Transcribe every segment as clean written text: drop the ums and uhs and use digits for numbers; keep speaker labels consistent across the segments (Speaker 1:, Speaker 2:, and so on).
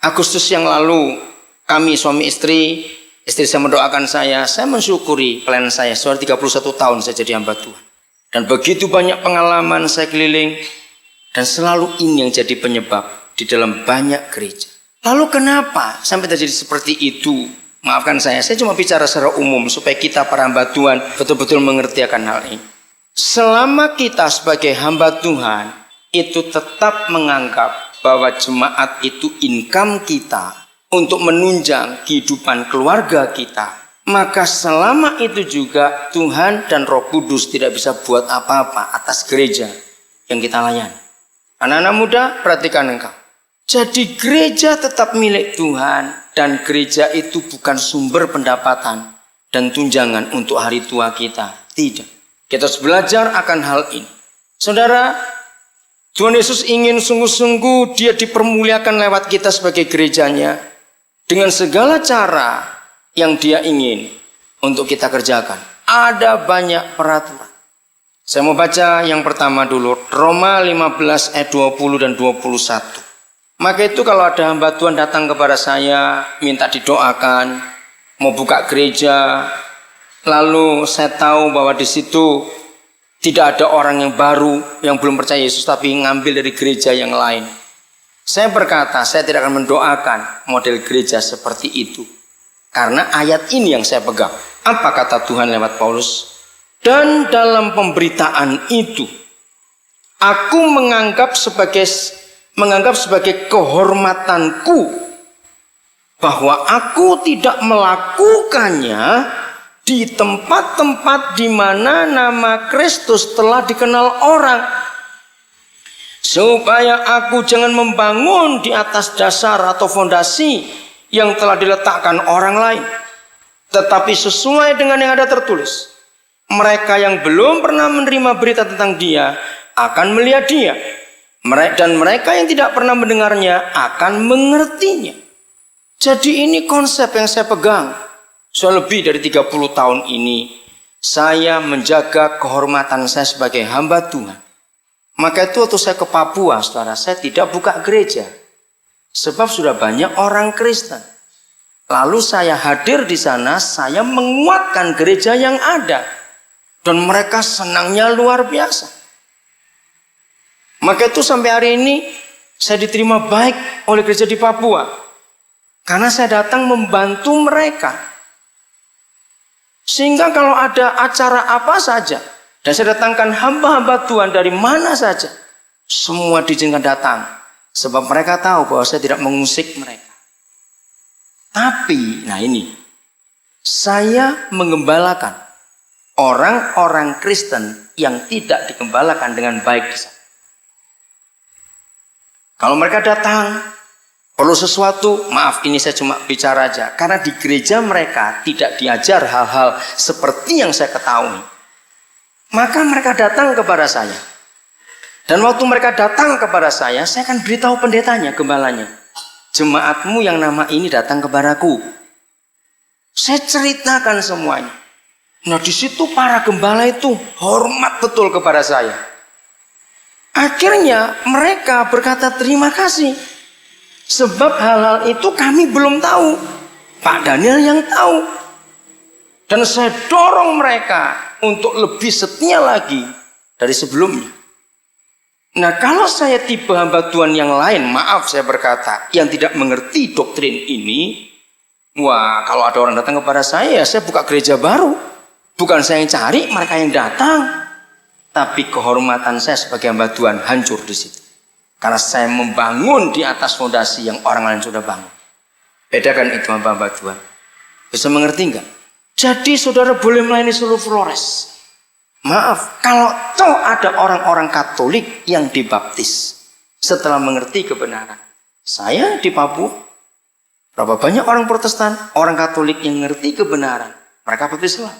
Speaker 1: Agustus yang lalu kami suami istri saya mendoakan saya mensyukuri pelayanan saya. Sudah 31 tahun saya jadi hamba Tuhan. Dan begitu banyak pengalaman saya keliling. Dan selalu ini yang jadi penyebab di dalam banyak gereja. Lalu kenapa sampai terjadi seperti itu? Maafkan saya cuma bicara secara umum supaya kita para hamba Tuhan betul-betul mengerti akan hal ini. Selama kita sebagai hamba Tuhan itu tetap menganggap bahwa jemaat itu income kita untuk menunjang kehidupan keluarga kita, maka selama itu juga Tuhan dan Roh Kudus tidak bisa buat apa-apa atas gereja yang kita layani. Anak-anak muda, perhatikan engkau. Jadi gereja tetap milik Tuhan dan gereja itu bukan sumber pendapatan dan tunjangan untuk hari tua kita. Tidak. Kita harus belajar akan hal ini. Saudara, Tuhan Yesus ingin sungguh-sungguh dia dipermuliakan lewat kita sebagai gerejanya dengan segala cara yang dia ingin untuk kita kerjakan. Ada banyak peraturan. Saya mau baca yang pertama dulu, Roma 15 ayat 20 dan 21. Maka itu kalau ada hamba Tuhan datang kepada saya, minta didoakan, mau buka gereja, lalu saya tahu bahwa di situ tidak ada orang yang baru yang belum percaya Yesus tapi ngambil dari gereja yang lain. Saya berkata, saya tidak akan mendoakan model gereja seperti itu. Karena ayat ini yang saya pegang. Apa kata Tuhan lewat Paulus? Dan dalam pemberitaan itu, aku menganggap sebagai kehormatanku bahwa aku tidak melakukannya di tempat-tempat di mana nama Kristus telah dikenal orang, supaya aku jangan membangun di atas dasar atau fondasi yang telah diletakkan orang lain, tetapi sesuai dengan yang ada tertulis. Mereka yang belum pernah menerima berita tentang dia akan melihat dia, dan mereka yang tidak pernah mendengarnya akan mengertinya. Jadi ini konsep yang saya pegang. Sudah lebih dari 30 tahun ini saya menjaga kehormatan saya sebagai hamba Tuhan. Maka itu waktu saya ke Papua, saudara, saya tidak buka gereja. Sebab sudah banyak orang Kristen. Lalu saya hadir di sana, saya menguatkan gereja yang ada. Dan mereka senangnya luar biasa. Maka itu sampai hari ini saya diterima baik oleh gereja di Papua. Karena saya datang membantu mereka. Sehingga kalau ada acara apa saja, dan saya datangkan hamba-hamba Tuhan dari mana saja, semua diizinkan datang. Sebab mereka tahu bahwa saya tidak mengusik mereka. Tapi, nah ini, saya mengembalakan orang-orang Kristen yang tidak digembalakan dengan baik di sana. Kalau mereka datang, perlu sesuatu, maaf ini saya cuma bicara aja. Karena di gereja mereka tidak diajar hal-hal seperti yang saya ketahui. Maka mereka datang kepada saya. Dan waktu mereka datang kepada saya akan beritahu pendetanya, gembalanya. Jemaatmu yang nama ini datang kepadaku. Saya ceritakan semuanya. Nah di situ para gembala itu hormat betul kepada saya. Akhirnya mereka berkata terima kasih. Sebab hal-hal itu kami belum tahu. Pak Daniel yang tahu. Dan saya dorong mereka untuk lebih setia lagi dari sebelumnya. Nah kalau saya tipe hamba Tuhan yang lain, maaf saya berkata, yang tidak mengerti doktrin ini, wah kalau ada orang datang kepada saya buka gereja baru. Bukan saya yang cari, mereka yang datang. Tapi kehormatan saya sebagai hamba Tuhan hancur di situ. Karena saya membangun di atas fondasi yang orang lain sudah bangun. Bedakan itu hamba Tuhan. Bisa mengerti enggak? Jadi saudara boleh melayani seluruh Flores. Maaf, kalau toh ada orang-orang Katolik yang dibaptis setelah mengerti kebenaran. Saya di Papua, berapa banyak orang Protestan, orang Katolik yang mengerti kebenaran. Mereka baptis Islam.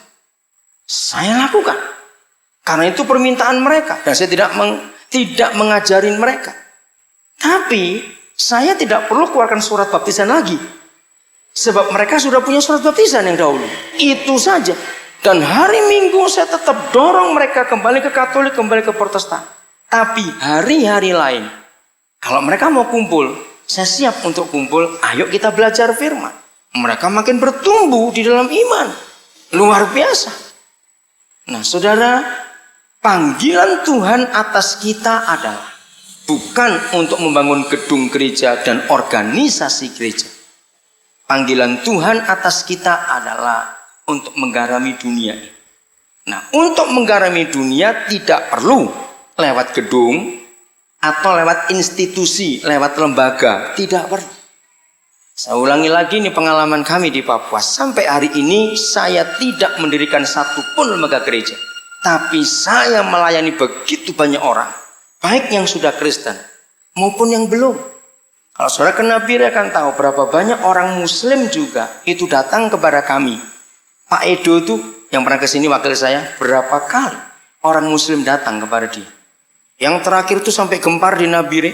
Speaker 1: Saya lakukan. Karena itu permintaan mereka. Dan saya tidak mengajarin mereka. Tapi saya tidak perlu keluarkan surat baptisan lagi. Sebab mereka sudah punya surat baptisan yang dahulu. Itu saja. Dan hari Minggu saya tetap dorong mereka kembali ke Katolik, kembali ke Protestan. Tapi hari-hari lain, kalau mereka mau kumpul, Saya siap untuk kumpul, ayo kita belajar firman. Mereka makin bertumbuh di dalam iman. Luar biasa. Nah saudara, panggilan Tuhan atas kita adalah bukan untuk membangun gedung gereja dan organisasi gereja. Panggilan Tuhan atas kita adalah untuk menggarami dunia. Nah, untuk menggarami dunia tidak perlu lewat gedung atau lewat institusi, lewat lembaga. Tidak perlu. Saya ulangi lagi, ini pengalaman kami di Papua. Sampai hari ini saya tidak mendirikan satupun lembaga gereja. Tapi saya melayani begitu banyak orang. Baik yang sudah Kristen maupun yang belum. Kalau saudara kenal bir akan tahu berapa banyak orang Muslim juga itu datang kepada kami. Pak Edo itu yang pernah kesini wakil saya, berapa kali orang Muslim datang kepada dia. Yang terakhir itu sampai gempar di Nabire.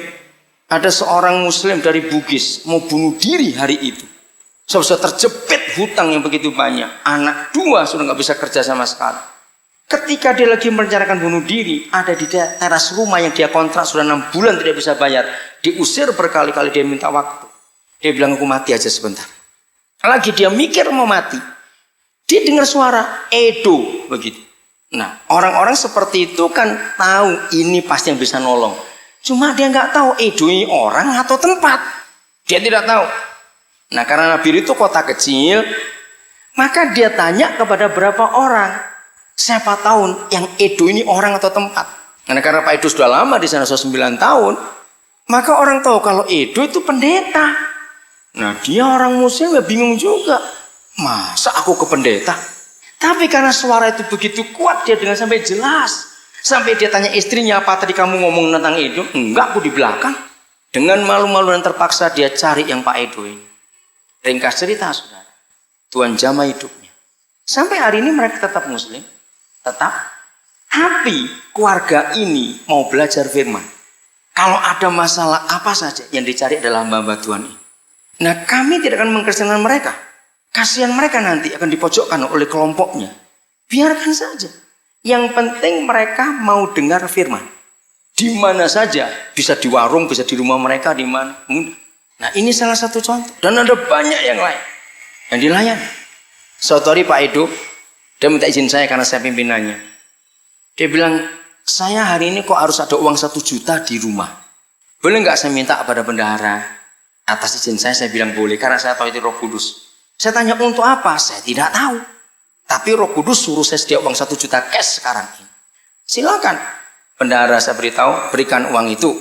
Speaker 1: Ada seorang Muslim dari Bugis mau bunuh diri hari itu. Sudah terjepit hutang yang begitu banyak. Anak 2 sudah nggak bisa kerja sama sekali. Ketika dia lagi merencanakan bunuh diri, ada di teras rumah yang dia kontrak sudah 6 bulan tidak bisa bayar. Diusir berkali-kali, dia minta waktu. Dia bilang, aku mati aja sebentar. Lagi dia mikir mau mati, dia dengar suara Edo begitu. Nah, orang-orang seperti itu kan tahu ini pasti yang bisa nolong. Cuma dia nggak tahu Edo ini orang atau tempat. Dia tidak tahu. Nah, karena Nabire itu kota kecil, maka dia tanya kepada berapa orang. Siapa tahu yang Edo ini orang atau tempat. Karena Pak Edo sudah lama di sana, sudah 9 tahun. Maka orang tahu kalau Edo itu pendeta. Nah, dia orang Muslim ya bingung juga. Masa aku ke pendeta? Tapi karena suara itu begitu kuat, dia dengar sampai jelas. Sampai dia tanya istrinya, apa tadi kamu ngomong tentang Edo? Enggak, aku di belakang. Dengan malu-malu dan terpaksa dia cari yang Pak Edo ini. Ringkas cerita, saudara. Tuhan jamah hidupnya. Sampai hari ini mereka tetap Muslim. Tetap. Tapi keluarga ini mau belajar firman. Kalau ada masalah apa saja yang dicari adalah hamba-hamba Tuhan ini. Nah, kami tidak akan mengkristenkan mereka. Kasihan mereka nanti akan dipojokkan oleh kelompoknya. Biarkan saja. Yang penting mereka mau dengar firman. Di mana saja, bisa di warung, bisa di rumah mereka, di mana. Nah, ini salah satu contoh. Dan ada banyak yang lain yang dilayani. Suatu hari Pak Edo, dia minta izin saya karena saya pimpinannya. Dia bilang, saya hari ini kok harus ada uang 1 juta di rumah. Boleh nggak saya minta kepada bendahara? Atas izin saya bilang boleh, karena saya tahu itu Roh Kudus. Saya tanya untuk apa? Saya tidak tahu. Tapi Roh Kudus suruh saya sedia uang 1 juta cash sekarang ini. Silakan. Bendahara saya beritahu, berikan uang itu.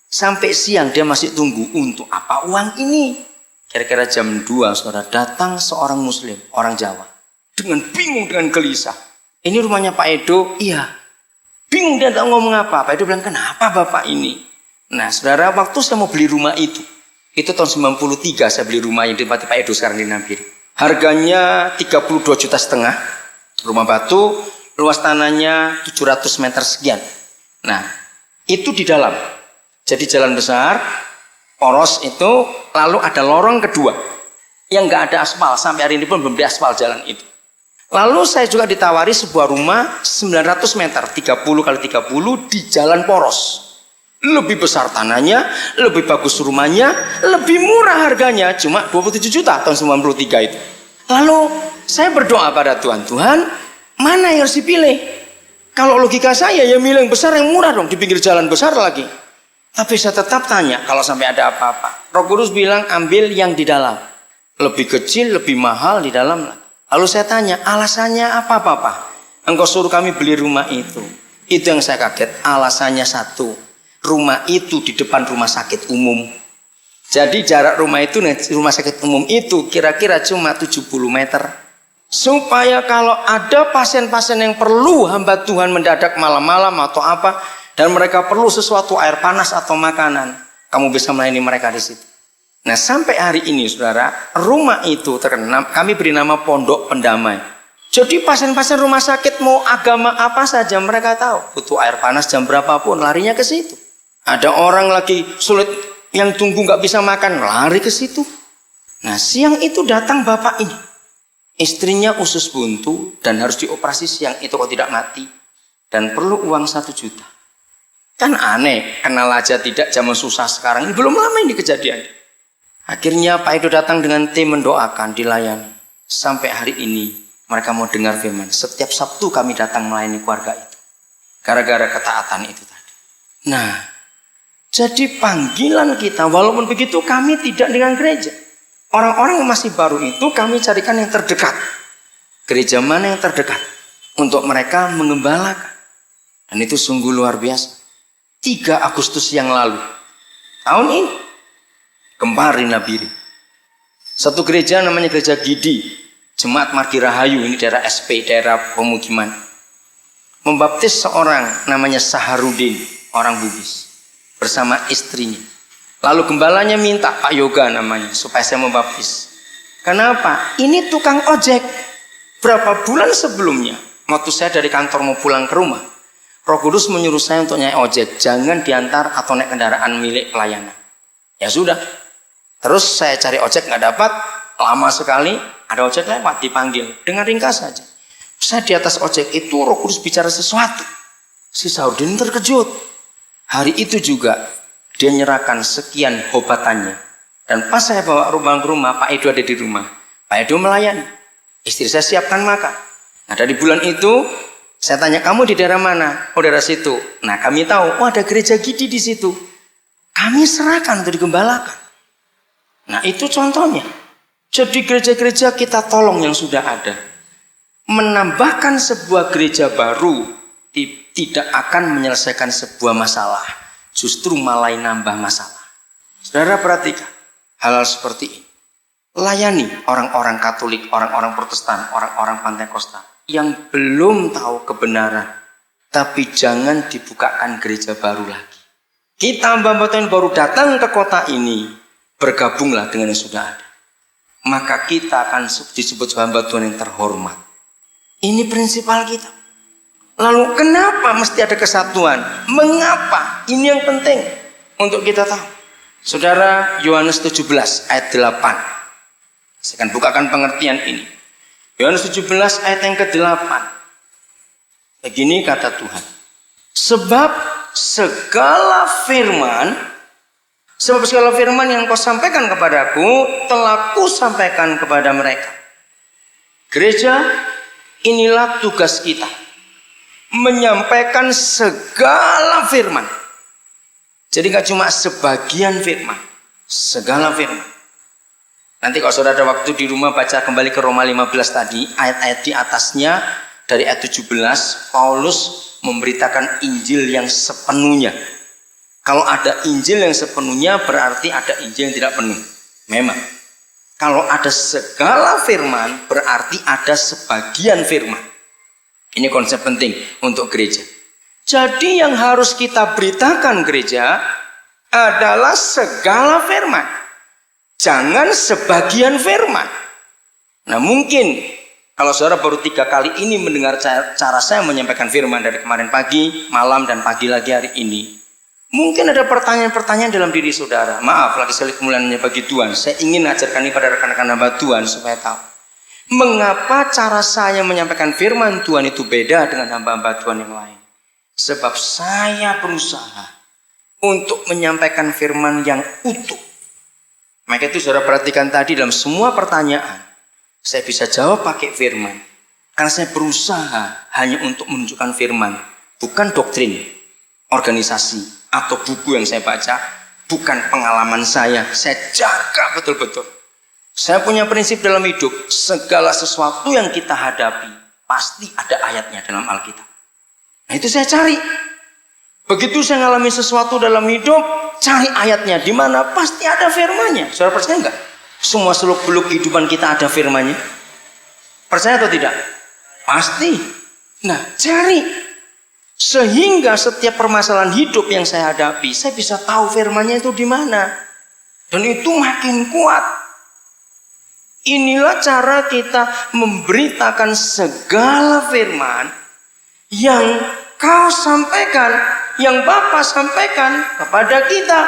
Speaker 1: Sampai siang dia masih tunggu, untuk apa uang ini? Kira-kira jam 2, saudara, datang seorang Muslim, orang Jawa. Dengan bingung, dengan gelisah. Ini rumahnya Pak Edo? Iya. Bingung dia tak ngomong apa. Pak Edo bilang, kenapa Bapak ini? Nah, saudara, waktu saya mau beli rumah itu tahun 93 saya beli rumah yang ditempati Pak Edo sekarang di Nabire. Harganya 32,5 juta. Rumah batu, luas tanahnya 700 meter sekian. Nah, itu di dalam. Jadi jalan besar, poros itu, lalu ada lorong kedua yang nggak ada aspal. Sampai hari ini pun belum di aspal jalan itu. Lalu saya juga ditawari sebuah rumah 900 meter, 30 kali 30 di jalan poros. Lebih besar tanahnya, lebih bagus rumahnya, lebih murah harganya, cuma 27 juta tahun 93 itu. Lalu saya berdoa pada Tuhan, Tuhan, mana yang harus dipilih? Kalau logika saya ya milih yang besar, yang murah dong, di pinggir jalan besar lagi. Tapi saya tetap tanya, kalau sampai ada apa-apa. Roh Kudus bilang ambil yang di dalam. Lebih kecil, lebih mahal di dalam lagi. Lalu saya tanya, alasannya apa Bapak? Engkau suruh kami beli rumah itu. Itu yang saya kaget, alasannya satu. Rumah itu di depan rumah sakit umum. Jadi jarak rumah itu, rumah sakit umum itu kira-kira cuma 70 meter. Supaya kalau ada pasien-pasien yang perlu hamba Tuhan mendadak malam-malam atau apa, dan mereka perlu sesuatu air panas atau makanan, kamu bisa melayani mereka di situ. Nah, sampai hari ini saudara, rumah itu terkenal, kami beri nama Pondok Pendamai. Jadi pasien-pasien rumah sakit mau agama apa saja mereka tahu. Butuh air panas jam berapapun larinya ke situ. Ada orang lagi sulit yang tunggu nggak bisa makan, lari ke situ. Nah, siang itu datang bapak ini. Istrinya usus buntu dan harus dioperasi siang itu kok tidak mati. Dan perlu uang 1 juta. Kan aneh, kenal aja tidak, zaman susah sekarang. Ini belum lama ini kejadian. Akhirnya Pak Edo datang dengan tim mendoakan, dilayani. Sampai hari ini mereka mau dengar firman. Setiap Sabtu kami datang melayani keluarga itu. Gara-gara ketaatan itu tadi. Nah, jadi panggilan kita, walaupun begitu kami tidak dengan gereja. Orang-orang yang masih baru itu kami carikan yang terdekat. Gereja mana yang terdekat? Untuk mereka mengembalakan. Dan itu sungguh luar biasa. 3 Agustus yang lalu. Tahun ini. Kemarin Nabiri. Satu gereja namanya Gereja Gidi. Jemaat Margi Rahayu. Ini daerah SP, daerah pemukiman. Membaptis seorang namanya Saharudin. Orang Bugis. Bersama istrinya. Lalu gembalanya minta Pak Yoga namanya. Supaya saya membaptis. Kenapa? Ini tukang ojek. Berapa bulan sebelumnya. Waktu saya dari kantor mau pulang ke rumah. Roh Kudus menyuruh saya untuk naik ojek. Jangan diantar atau naik kendaraan milik pelayanan. Ya sudah. Terus saya cari ojek nggak dapat. Lama sekali ada ojek lewat dipanggil. Dengan ringkas saja. Saya di atas ojek itu Roh Kudus bicara sesuatu. Si Saudin terkejut. Hari itu juga dia nyerahkan sekian hobatannya. Dan pas saya bawa rumah ke rumah, Pak Edo ada di rumah. Pak Edo melayani. Istri saya siapkan makan. Nah dari bulan itu saya tanya, kamu di daerah mana? Oh daerah situ. Nah kami tahu, oh ada gereja Gidi di situ. Kami serahkan untuk digembalakan. Nah itu contohnya. Jadi gereja-gereja kita tolong yang sudah ada. Menambahkan sebuah gereja baru tidak akan menyelesaikan sebuah masalah. Justru malah nambah masalah. Saudara perhatikan hal-hal seperti ini. Layani orang-orang Katolik, orang-orang Protestan, orang-orang Pantekosta yang belum tahu kebenaran. Tapi jangan dibukakan gereja baru lagi. Kita hamba Tuhan baru datang ke kota ini, bergabunglah dengan yang sudah ada. Maka kita akan disebut hamba Tuhan yang terhormat. Ini prinsipal kita. Lalu kenapa mesti ada kesatuan? Mengapa? Ini yang penting untuk kita tahu. Saudara, Yohanes 17 ayat 8. Saya akan bukakan pengertian ini. Yohanes 17 ayat yang ke-8. Begini kata Tuhan. Sebab segala firman yang kau sampaikan kepadaku telah ku sampaikan kepada mereka. Gereja, inilah tugas kita. Menyampaikan segala firman. Jadi gak cuma sebagian firman. Segala firman. Nanti kalau saudara ada waktu di rumah baca kembali ke Roma 15 tadi, ayat-ayat di atasnya dari ayat 17, Paulus memberitakan Injil yang sepenuhnya. Kalau ada Injil yang sepenuhnya berarti ada Injil yang tidak penuh. Memang. Kalau ada segala firman berarti ada sebagian firman. Ini konsep penting untuk gereja. Jadi yang harus kita beritakan gereja adalah segala firman. Jangan sebagian firman. Nah mungkin kalau saudara baru 3 kali ini mendengar cara saya menyampaikan firman dari kemarin pagi, malam dan pagi lagi hari ini. Mungkin ada pertanyaan-pertanyaan dalam diri saudara. Maaf lagi sekali kemuliaannya bagi Tuhan. Saya ingin ajarkan ini pada rekan-rekan hamba Tuhan supaya tahu. Mengapa cara saya menyampaikan firman Tuhan itu beda dengan hamba-hamba Tuhan yang lain? Sebab saya berusaha untuk menyampaikan firman yang utuh. Maka itu saudara perhatikan tadi dalam semua pertanyaan. Saya bisa jawab pakai firman. Karena saya berusaha hanya untuk menunjukkan firman. Bukan doktrin, organisasi, atau buku yang saya baca. Bukan pengalaman saya. Saya jaga betul-betul. Saya punya prinsip dalam hidup. Segala sesuatu yang kita hadapi pasti ada ayatnya dalam Alkitab. Nah itu saya cari. Begitu saya ngalami sesuatu dalam hidup, cari ayatnya di mana pasti ada firman-Nya. Saudara percaya enggak? Semua seluk-beluk kehidupan kita ada firman-Nya. Percaya atau tidak? Pasti. Nah, cari sehingga setiap permasalahan hidup yang saya hadapi, saya bisa tahu firman-Nya itu di mana. Dan itu makin kuat. Inilah cara kita memberitakan segala firman yang kau sampaikan, yang Bapa sampaikan kepada kita.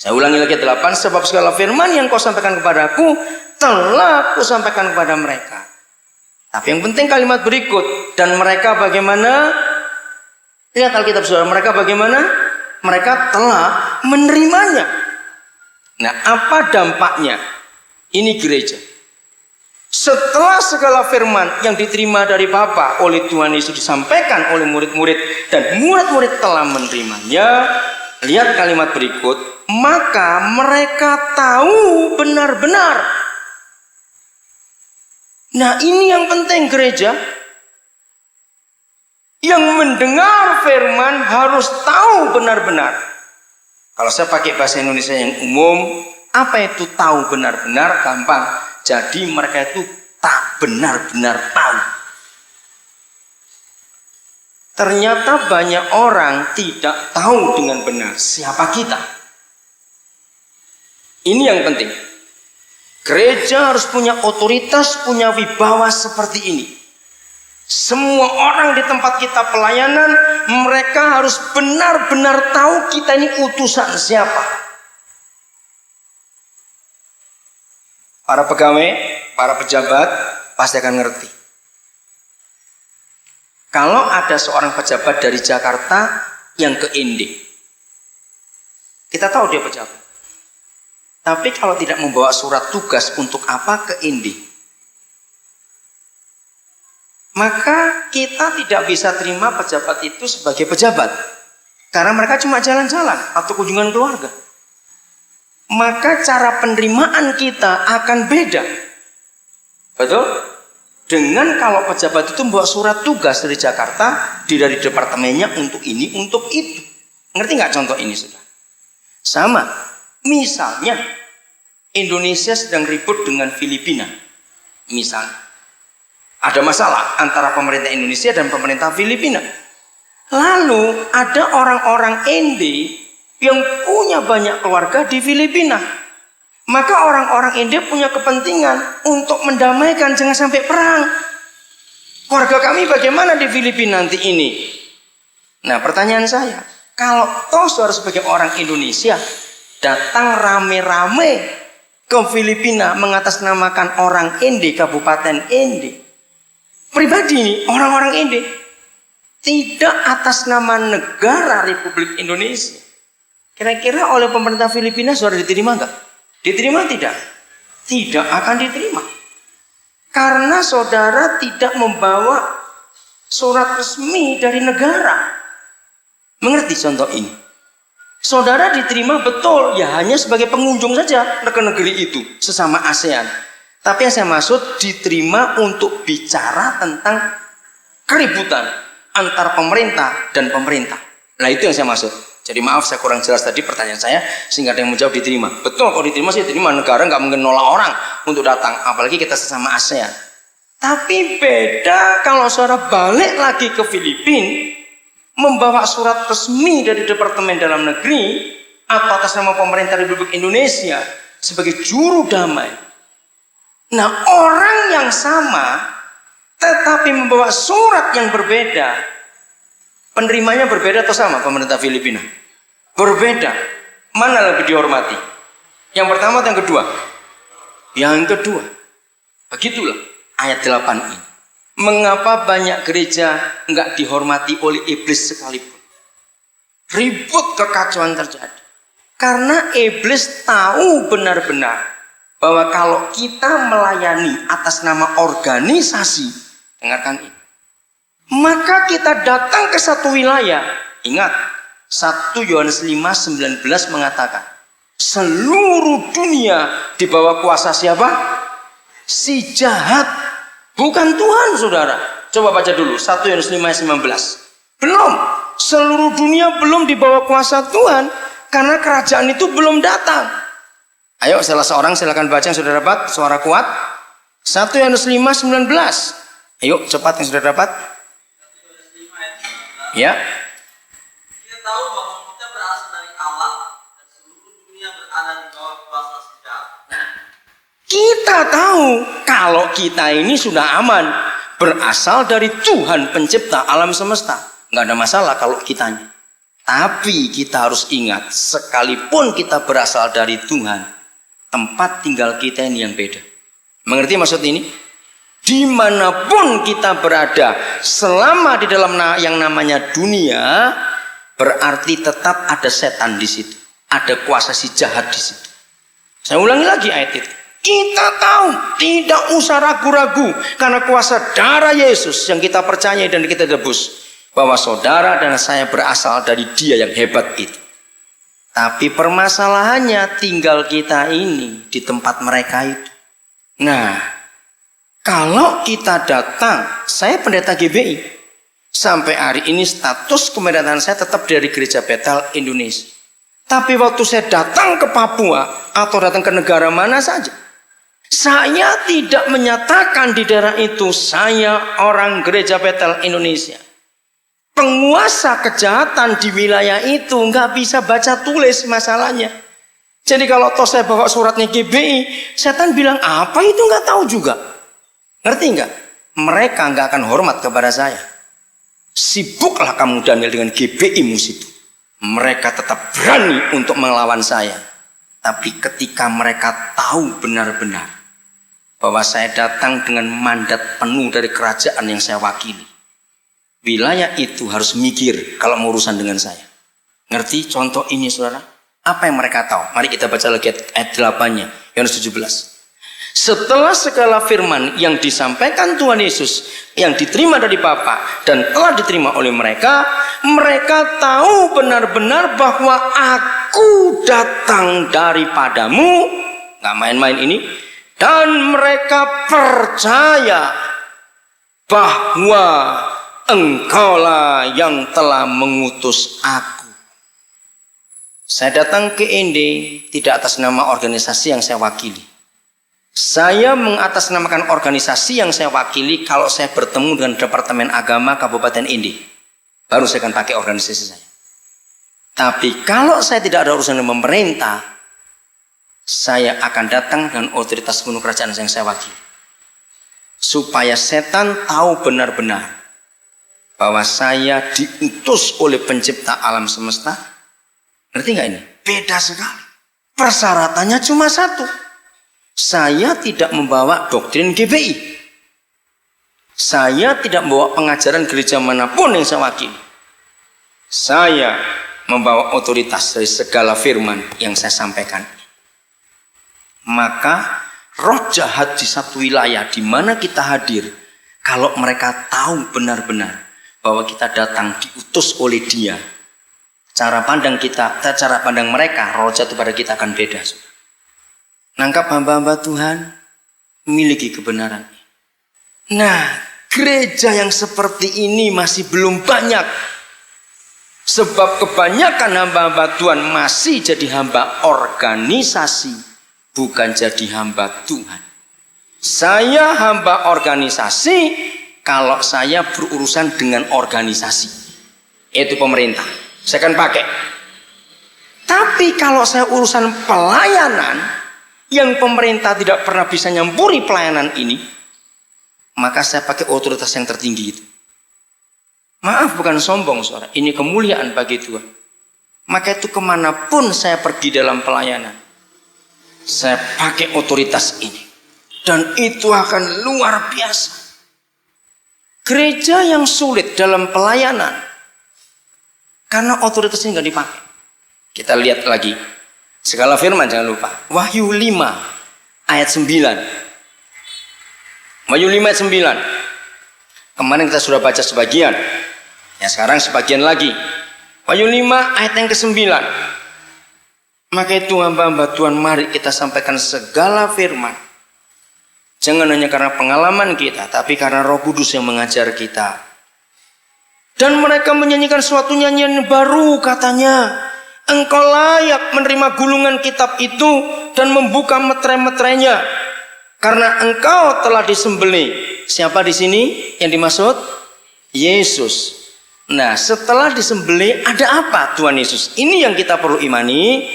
Speaker 1: Saya ulangi lagi 8, sebab segala firman yang kau sampaikan kepadaku telah ku sampaikan kepada mereka. Tapi yang penting kalimat berikut, dan mereka bagaimana? Lihat Alkitab saudara, mereka bagaimana? Mereka telah menerimanya. Nah, apa dampaknya? Ini gereja. Setelah segala firman yang diterima dari Bapa oleh Tuhan Yesus disampaikan oleh murid-murid dan murid-murid telah menerimanya, lihat kalimat berikut, maka mereka tahu benar-benar. Nah, ini yang penting gereja. Yang mendengar firman harus tahu benar-benar. Kalau saya pakai bahasa Indonesia yang umum, apa itu tahu benar-benar? Gampang. Jadi mereka itu tak benar-benar tahu. Ternyata banyak orang tidak tahu dengan benar siapa kita. Ini yang penting. Gereja harus punya otoritas, punya wibawa seperti ini. Semua orang di tempat kita pelayanan, mereka harus benar-benar tahu kita ini utusan siapa. Para pegawai, para pejabat pasti akan ngerti. Kalau ada seorang pejabat dari Jakarta yang ke Inde, kita tahu dia pejabat. Tapi kalau tidak membawa surat tugas untuk apa ke Inde, maka kita tidak bisa terima pejabat itu sebagai pejabat. Karena mereka cuma jalan-jalan atau kunjungan keluarga. Maka cara penerimaan kita akan beda. Betul? Dengan kalau pejabat itu membawa surat tugas dari Jakarta, dari departemennya untuk ini, untuk itu. Ngerti nggak contoh ini sudah? Sama. Misalnya, Indonesia sedang ribut dengan Filipina. Misalnya. Ada masalah antara pemerintah Indonesia dan pemerintah Filipina. Lalu ada orang-orang Inde yang punya banyak keluarga di Filipina. Maka orang-orang Inde punya kepentingan untuk mendamaikan, jangan sampai perang. Keluarga kami bagaimana di Filipina nanti ini? Nah, pertanyaan saya, kalau toh saudara sebagai orang Indonesia datang rame-rame ke Filipina mengatasnamakan orang Inde, Kabupaten Inde, pribadi ini orang-orang Inde, tidak atas nama negara Republik Indonesia, kira-kira oleh pemerintah Filipina saudara diterima enggak? Diterima tidak? Tidak akan diterima. Karena saudara tidak membawa surat resmi dari negara. Mengerti contoh ini? Saudara diterima betul, ya hanya sebagai pengunjung saja ke negeri itu, sesama ASEAN. Tapi yang saya maksud diterima untuk bicara tentang keributan antar pemerintah dan pemerintah. Nah, itu yang saya maksud. Jadi maaf saya kurang jelas tadi pertanyaan saya sehingga ada yang menjawab diterima. Betul, kalau diterima sih diterima, negara nggak mungkin nolak orang untuk datang, apalagi kita sesama ASEAN. Tapi beda kalau saudara balik lagi ke Filipina membawa surat resmi dari Departemen Dalam Negeri atau atas nama pemerintah Republik Indonesia sebagai juru damai. Nah, orang yang sama tetapi membawa surat yang berbeda, penerimanya berbeda atau sama pemerintah Filipina? Berbeda. Mana lebih dihormati? Yang pertama atau yang kedua? Yang kedua. Begitulah ayat 8 ini. Mengapa banyak gereja enggak dihormati oleh iblis sekalipun? Ribut, kekacauan terjadi. Karena iblis tahu benar-benar bahwa kalau kita melayani atas nama organisasi, dengarkan ini, maka kita datang ke satu wilayah. Ingat, 1 Yohanes 5:19 mengatakan, seluruh dunia di bawah kuasa siapa? Si jahat, bukan Tuhan, saudara. Coba baca dulu 1 Yohanes 5:19. Belum, seluruh dunia belum di bawah kuasa Tuhan karena kerajaan itu belum datang. Ayo, salah seorang silakan baca yang sudah dapat, suara kuat. 1 Yohanes 5:19. Ayo, cepat yang sudah dapat. Ya.
Speaker 2: Kita tahu bahwa kita berasal dari Allah dan seluruh dunia berada di bawah kuasa si jahat.
Speaker 1: Kita tahu kalau kita ini sudah aman, berasal dari Tuhan pencipta alam semesta. Nggak ada masalah kalau kitanya. Tapi kita harus ingat, sekalipun kita berasal dari Tuhan, tempat tinggal kita ini yang beda. Mengerti maksud ini? Dimanapun kita berada, selama di dalam yang namanya dunia, berarti tetap ada setan di situ, ada kuasa si jahat di situ. Saya ulangi lagi ayat itu. Kita tahu, tidak usah ragu-ragu, karena kuasa darah Yesus yang kita percaya dan kita tebus, bahwa saudara dan saya berasal dari Dia yang hebat itu. Tapi permasalahannya tinggal kita ini di tempat mereka itu. Nah, kalau kita datang, saya pendeta GBI, sampai hari ini status kependetaan saya tetap dari Gereja Betel Indonesia. Tapi waktu saya datang ke Papua atau datang ke negara mana saja, saya tidak menyatakan di daerah itu saya orang Gereja Betel Indonesia. Penguasa kejahatan di wilayah itu nggak bisa baca tulis masalahnya. Jadi kalau toh saya bawa suratnya GBI, setan bilang apa itu nggak tahu juga. Ngerti nggak? Mereka nggak akan hormat kepada saya. Sibuklah kamu Daniel dengan GBI-mu itu. Mereka tetap berani untuk melawan saya. Tapi ketika mereka tahu benar-benar bahwa saya datang dengan mandat penuh dari kerajaan yang saya wakili, wilayah itu harus mikir kalau mau urusan dengan saya. Ngerti contoh ini saudara? Apa yang mereka tahu? Mari kita baca lagi ayat 8-nya, Yohanes 17. Setelah segala firman yang disampaikan Tuhan Yesus yang diterima dari Bapa dan telah diterima oleh mereka, mereka tahu benar-benar bahwa aku datang daripadamu, nggak main-main ini, dan mereka percaya bahwa Engkaulah yang telah mengutus aku. Saya datang ke Ende tidak atas nama organisasi yang saya wakili. Saya mengatasnamakan organisasi yang saya wakili kalau saya bertemu dengan Departemen Agama Kabupaten Ende. Baru saya akan pakai organisasi saya. Tapi kalau saya tidak ada urusan dengan pemerintah, saya akan datang dengan otoritas penuh kerajaan yang saya wakili. Supaya setan tahu benar-benar bahwa saya diutus oleh pencipta alam semesta. Ngerti nggak ini? Beda sekali. Persyaratannya cuma satu. Saya tidak membawa doktrin GBI. Saya tidak membawa pengajaran gereja manapun yang saya wakili. Saya membawa otoritas dari segala firman yang saya sampaikan. Maka roh jahat di satu wilayah di mana kita hadir, kalau mereka tahu benar-benar bahwa kita datang diutus oleh Dia, cara pandang kita, cara pandang mereka, roh jahat pada kita akan beda. Nangkap hamba-hamba Tuhan memiliki kebenaran. Nah, gereja yang seperti ini masih belum banyak. Sebab kebanyakan hamba-hamba Tuhan masih jadi hamba organisasi, bukan jadi hamba Tuhan. Saya hamba organisasi kalau saya berurusan dengan organisasi, yaitu pemerintah. Saya akan pakai. Tapi kalau saya urusan pelayanan yang pemerintah tidak pernah bisa nyampuri pelayanan ini, maka saya pakai otoritas yang tertinggi itu. Maaf, bukan sombong saudara, ini kemuliaan bagi Tuhan. Maka itu kemanapun saya pergi dalam pelayanan, saya pakai otoritas ini. Dan itu akan luar biasa. Gereja yang sulit dalam pelayanan karena otoritas ini nggak dipakai. Kita lihat lagi segala firman, jangan lupa. Wahyu 5 ayat 9. Wahyu 5 ayat 9. Kemarin kita sudah baca sebagian. Ya, sekarang sebagian lagi. Wahyu 5 ayat yang ke-9. Maka itu hamba-hamba Tuhan, mari kita sampaikan segala firman. Jangan hanya karena pengalaman kita, tapi karena Roh Kudus yang mengajar kita. Dan mereka menyanyikan suatu nyanyian baru, katanya, Engkau layak menerima gulungan kitab itu dan membuka meterai-meterainya, karena Engkau telah disembelih. Siapa di sini yang dimaksud? Yesus. Nah, setelah disembelih ada apa Tuhan Yesus? Ini yang kita perlu imani.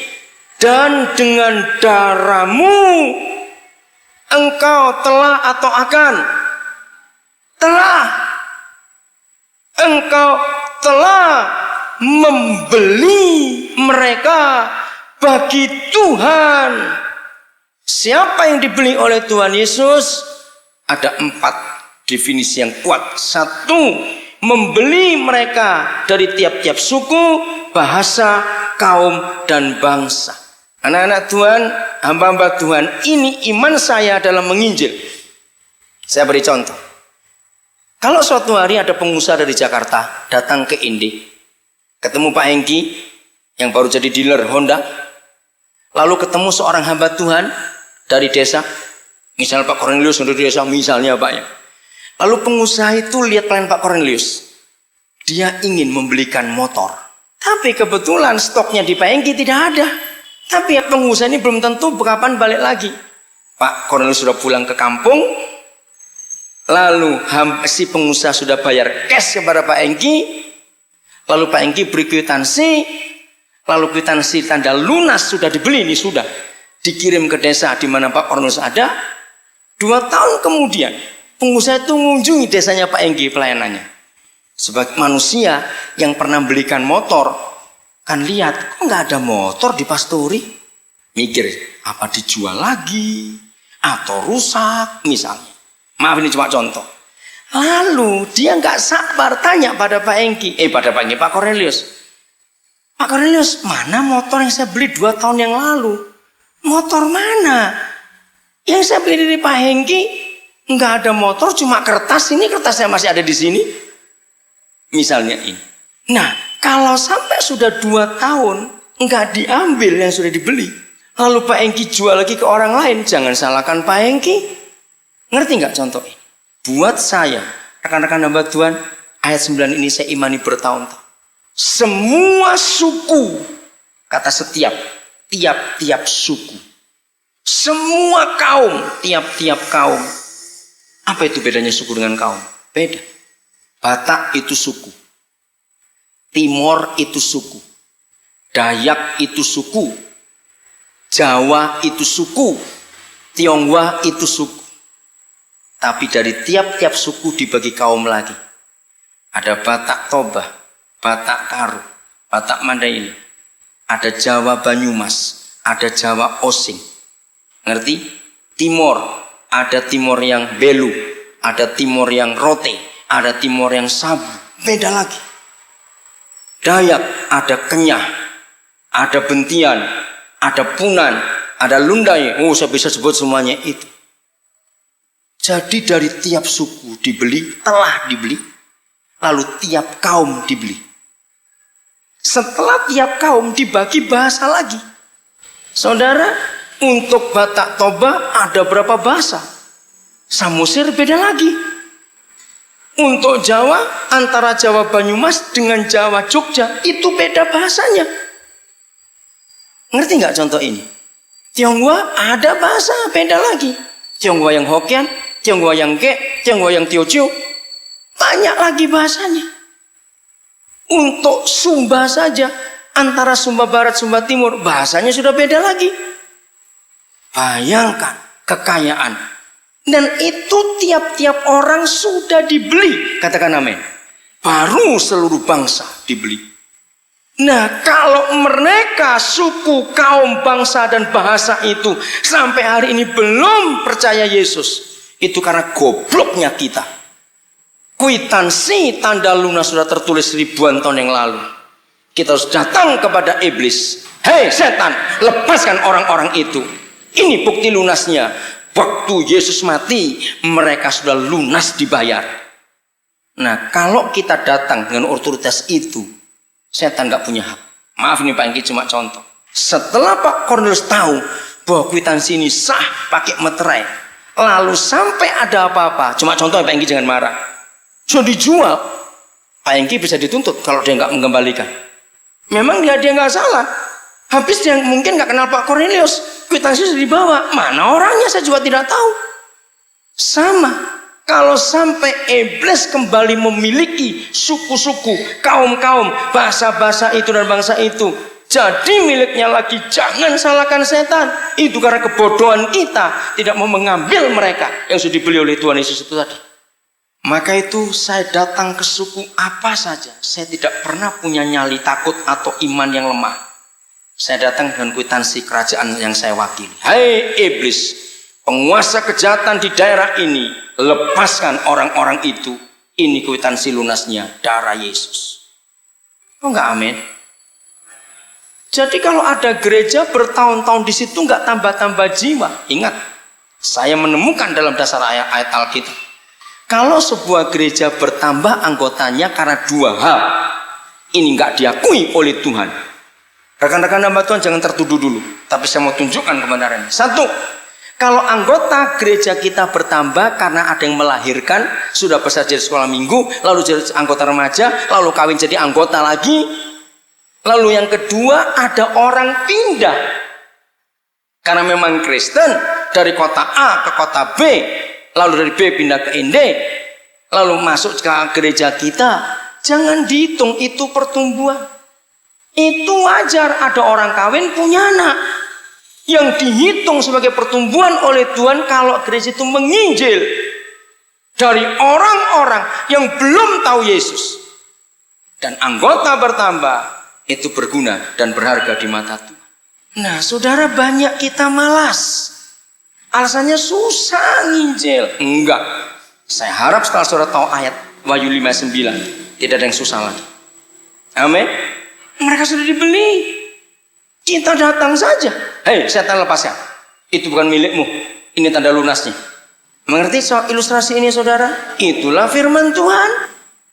Speaker 1: Dan dengan darahmu Engkau telah atau akan Engkau telah membeli mereka bagi Tuhan. Siapa yang dibeli oleh Tuhan Yesus? Ada 4 definisi yang kuat. 1, membeli mereka dari tiap-tiap suku, bahasa, kaum, dan bangsa. Anak-anak Tuhan, hamba-hamba Tuhan, ini iman saya dalam menginjil. Saya beri contoh. Kalau suatu hari ada pengusaha dari Jakarta datang ke Indi, ketemu Pak Hengki yang baru jadi dealer Honda, lalu ketemu seorang hamba Tuhan dari desa, misalnya Pak Cornelius dari desa, misalnya Pak ya. Lalu pengusaha itu lihat pelayan Pak Cornelius, dia ingin membelikan motor, tapi kebetulan stoknya di Pak Hengki tidak ada. Tapi pengusaha ini belum tentu kapan balik lagi. Pak Cornelius sudah pulang ke kampung, lalu si pengusaha sudah bayar cash kepada Pak Hengki, lalu Pak Hengki beri kwitansi, lalu kwitansi tanda lunas sudah dibeli, ini sudah dikirim ke desa di mana Pak Cornelius ada. 2 tahun kemudian pengusaha itu mengunjungi desanya Pak Hengki pelayanannya. Sebagai manusia yang pernah belikan motor, kan lihat kok nggak ada motor di Pastori, mikir apa dijual lagi atau rusak misalnya. Maaf ini cuma contoh. Lalu dia nggak sabar tanya pada Pak Hengki, Pak Cornelius. Pak Cornelius, mana motor yang saya beli 2 tahun yang lalu? Motor mana? Yang saya beli dari Pak Hengki nggak ada motor, cuma kertas. Ini kertasnya masih ada di sini. Misalnya ini. Nah, kalau sampai sudah 2 tahun nggak diambil yang sudah dibeli, lalu Pak Hengki jual lagi ke orang lain, jangan salahkan Pak Hengki. Ngerti nggak contoh ini? Buat saya, rekan-rekan hamba Tuhan, ayat 9 ini saya imani bertahun-tahun. Semua suku, kata setiap, tiap-tiap suku. Semua kaum, tiap-tiap kaum. Apa itu bedanya suku dengan kaum? Beda. Batak itu suku. Timor itu suku. Dayak itu suku. Jawa itu suku. Tionghoa itu suku. Tapi dari tiap-tiap suku dibagi kaum lagi. Ada Batak Toba, Batak Karo, Batak Mandailing. Ada Jawa Banyumas, ada Jawa Osing. Ngerti? Timor, ada Timor yang Belu, ada Timor yang Rote, ada Timor yang Sabu. Beda lagi. Dayak, ada Kenyah, ada Bentian, ada Punan, ada Lundai. Oh, saya bisa sebut semuanya itu. Jadi dari tiap suku dibeli, telah dibeli, lalu tiap kaum dibeli. Setelah tiap kaum dibagi bahasa lagi. Saudara, untuk Batak Toba ada berapa bahasa? Samosir beda lagi. Untuk Jawa, antara Jawa Banyumas dengan Jawa Jogja, itu beda bahasanya. Ngerti nggak contoh ini? Tionghoa ada bahasa beda lagi. Tionghoa yang Hokkien, Tionghoa yang Ge, Tionghoa yang Teochew, banyak lagi bahasanya. Untuk Sumba saja, antara Sumba Barat, Sumba Timur, bahasanya sudah beda lagi. Bayangkan kekayaan. Dan itu tiap-tiap orang sudah dibeli. Katakan amin. Baru seluruh bangsa dibeli. Nah, kalau mereka suku, kaum, bangsa, dan bahasa itu sampai hari ini belum percaya Yesus, itu karena gobloknya kita. Kwitansi tanda lunas sudah tertulis ribuan tahun yang lalu. Kita harus datang kepada iblis. Hei setan, lepaskan orang-orang itu. Ini bukti lunasnya. Waktu Yesus mati, mereka sudah lunas dibayar. Nah, kalau kita datang dengan otoritas itu, setan nggak punya hak. Maaf nih Pak Hengki, cuma contoh. Setelah Pak Cornelius tahu bahwa kwitansi ini sah pakai meterai, lalu sampai ada apa-apa, cuma contoh Pak Hengki jangan marah, sudah dijual, Pak Hengki bisa dituntut kalau dia nggak mengembalikan. Memang dia nggak salah. Habis dia mungkin nggak kenal Pak Cornelius, kwitansi sudah dibawa. Mana orangnya saya juga tidak tahu. Sama. Kalau sampai iblis kembali memiliki suku-suku, kaum-kaum, bahasa-bahasa itu dan bangsa itu jadi miliknya lagi, jangan salahkan setan. Itu karena kebodohan kita tidak mau mengambil mereka yang sudah dibeli oleh Tuhan Yesus itu tadi. Maka itu saya datang ke suku apa saja, saya tidak pernah punya nyali takut atau iman yang lemah. Saya datang dengan kwitansi kerajaan yang saya wakili. Hai iblis, penguasa kejahatan di daerah ini, lepaskan orang-orang itu. Ini kwitansi lunasnya, darah Yesus. Oh enggak amin? Jadi kalau ada gereja bertahun-tahun di situ nggak tambah-tambah jiwa. Ingat, saya menemukan dalam dasar ayat Alkitab. Kalau sebuah gereja bertambah anggotanya karena dua hal, ini nggak diakui oleh Tuhan. Rekan-rekan hamba Tuhan jangan tertuduh dulu. Tapi saya mau tunjukkan kebenarannya. Satu, kalau anggota gereja kita bertambah karena ada yang melahirkan, sudah besar jadi sekolah minggu, lalu jadi anggota remaja, lalu kawin jadi anggota lagi. Lalu yang kedua, ada orang pindah. Karena memang Kristen, dari kota A ke kota B, lalu dari B pindah ke Ind, lalu masuk ke gereja kita. Jangan dihitung itu pertumbuhan. Itu wajar, ada orang kawin punya anak. Yang dihitung sebagai pertumbuhan oleh Tuhan kalau gereja itu menginjil dari orang-orang yang belum tahu Yesus. Dan anggota bertambah, itu berguna dan berharga di mata Tuhan. Nah, saudara, banyak kita malas. Alasannya susah nginjil. Enggak. Saya harap setelah saudara tahu ayat Wahyu 5:9, tidak ada yang susah lagi. Amin. Mereka sudah dibeli. Kita datang saja. Hei, setan lepaskan. Itu bukan milikmu. Ini tanda lunasnya. Mengerti soal ilustrasi ini, saudara? Itulah firman Tuhan.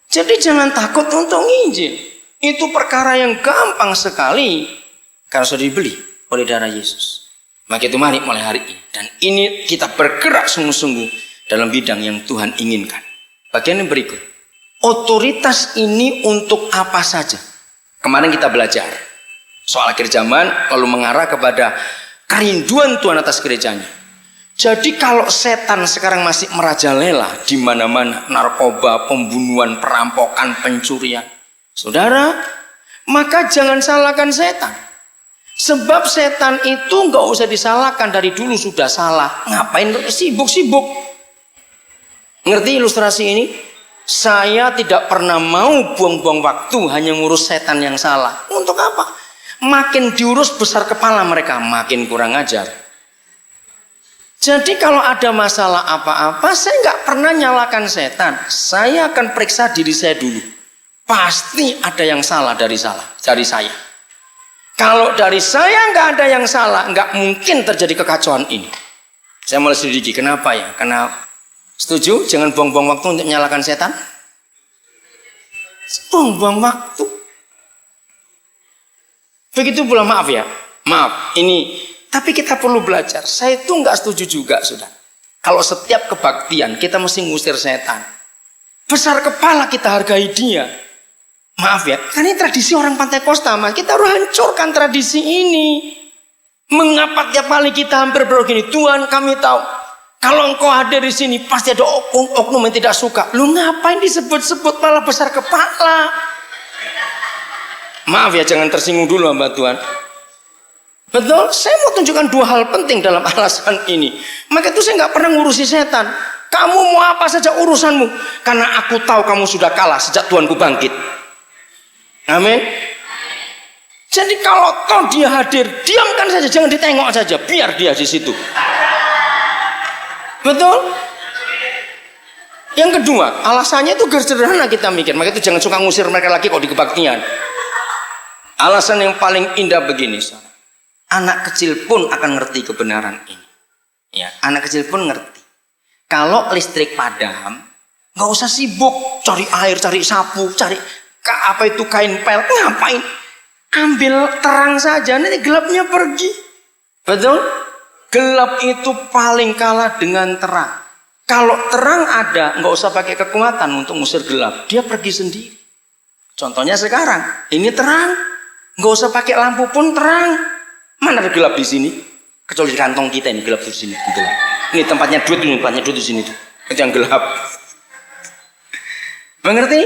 Speaker 1: Jadi jangan takut untuk nginjil. Itu perkara yang gampang sekali. Karena sudah dibeli oleh darah Yesus. Maka itu mari mulai hari ini. Dan ini kita bergerak sungguh-sungguh dalam bidang yang Tuhan inginkan. Bagian yang berikut. Otoritas ini untuk apa saja? Kemarin kita belajar soal akhir zaman, lalu mengarah kepada kerinduan Tuhan atas gerejanya. Jadi kalau setan sekarang masih merajalela di mana-mana, narkoba, pembunuhan, perampokan, pencurian, saudara, maka jangan salahkan setan. Sebab setan itu nggak usah disalahkan, dari dulu sudah salah. Ngapain sibuk-sibuk? Ngerti ilustrasi ini? Saya tidak pernah mau buang-buang waktu hanya ngurus setan yang salah. Untuk apa? Makin diurus besar kepala mereka, makin kurang ajar. Jadi kalau ada masalah apa-apa, saya nggak pernah nyalakan setan. Saya akan periksa diri saya dulu. Pasti ada yang salah dari saya. Kalau dari saya nggak ada yang salah, nggak mungkin terjadi kekacauan ini. Saya mulai selidiki, kenapa ya? Karena setuju? Jangan buang-buang waktu untuk menyalahkan setan. Buang-buang waktu. Begitu pula maaf ya. Maaf, ini. Tapi kita perlu belajar. Saya itu nggak setuju juga, sudah. Kalau setiap kebaktian kita mesti ngusir setan. Besar kepala kita hargai dia. Maaf ya, kan ini tradisi orang Pantai Kosta, Mas. Kita harus hancurkan tradisi ini. Mengapa tiap kali kita hampir begini? Tuhan, kami tahu. Kalau engkau hadir di sini pasti ada oknum yang tidak suka. Lu ngapain disebut-sebut malah besar kepala? Maaf ya, jangan tersinggung dulu hamba Tuhan. Betul, saya mau tunjukkan dua hal penting dalam alasan ini. Maka itu saya nggak pernah ngurusi setan. Kamu mau apa saja urusanmu, karena aku tahu kamu sudah kalah sejak Tuhanku bangkit. Amin. Jadi kalau toh dia hadir, diamkan saja, jangan ditengok saja, biar dia di situ. Betul? Yang kedua, alasannya itu sederhana kita mikir. Maka itu jangan suka ngusir mereka lagi kalau di kebaktian. Alasan yang paling indah begini, saudara. Anak kecil pun akan ngerti kebenaran ini. Ya, anak kecil pun ngerti. Kalau listrik padam, nggak usah sibuk cari air, cari sapu, cari apa itu kain pel, ngapain? Ambil terang saja, nanti gelapnya pergi. Betul? Gelap itu paling kalah dengan terang. Kalau terang ada, nggak usah pakai kekuatan untuk ngusir gelap. Dia pergi sendiri. Contohnya sekarang, ini terang. Nggak usah pakai lampu pun terang. Mana ada gelap di sini? Kecuali di kantong kita ini gelap di sini. Gelap. Ini tempatnya duit di sini tuh. Itu yang gelap. Mengerti?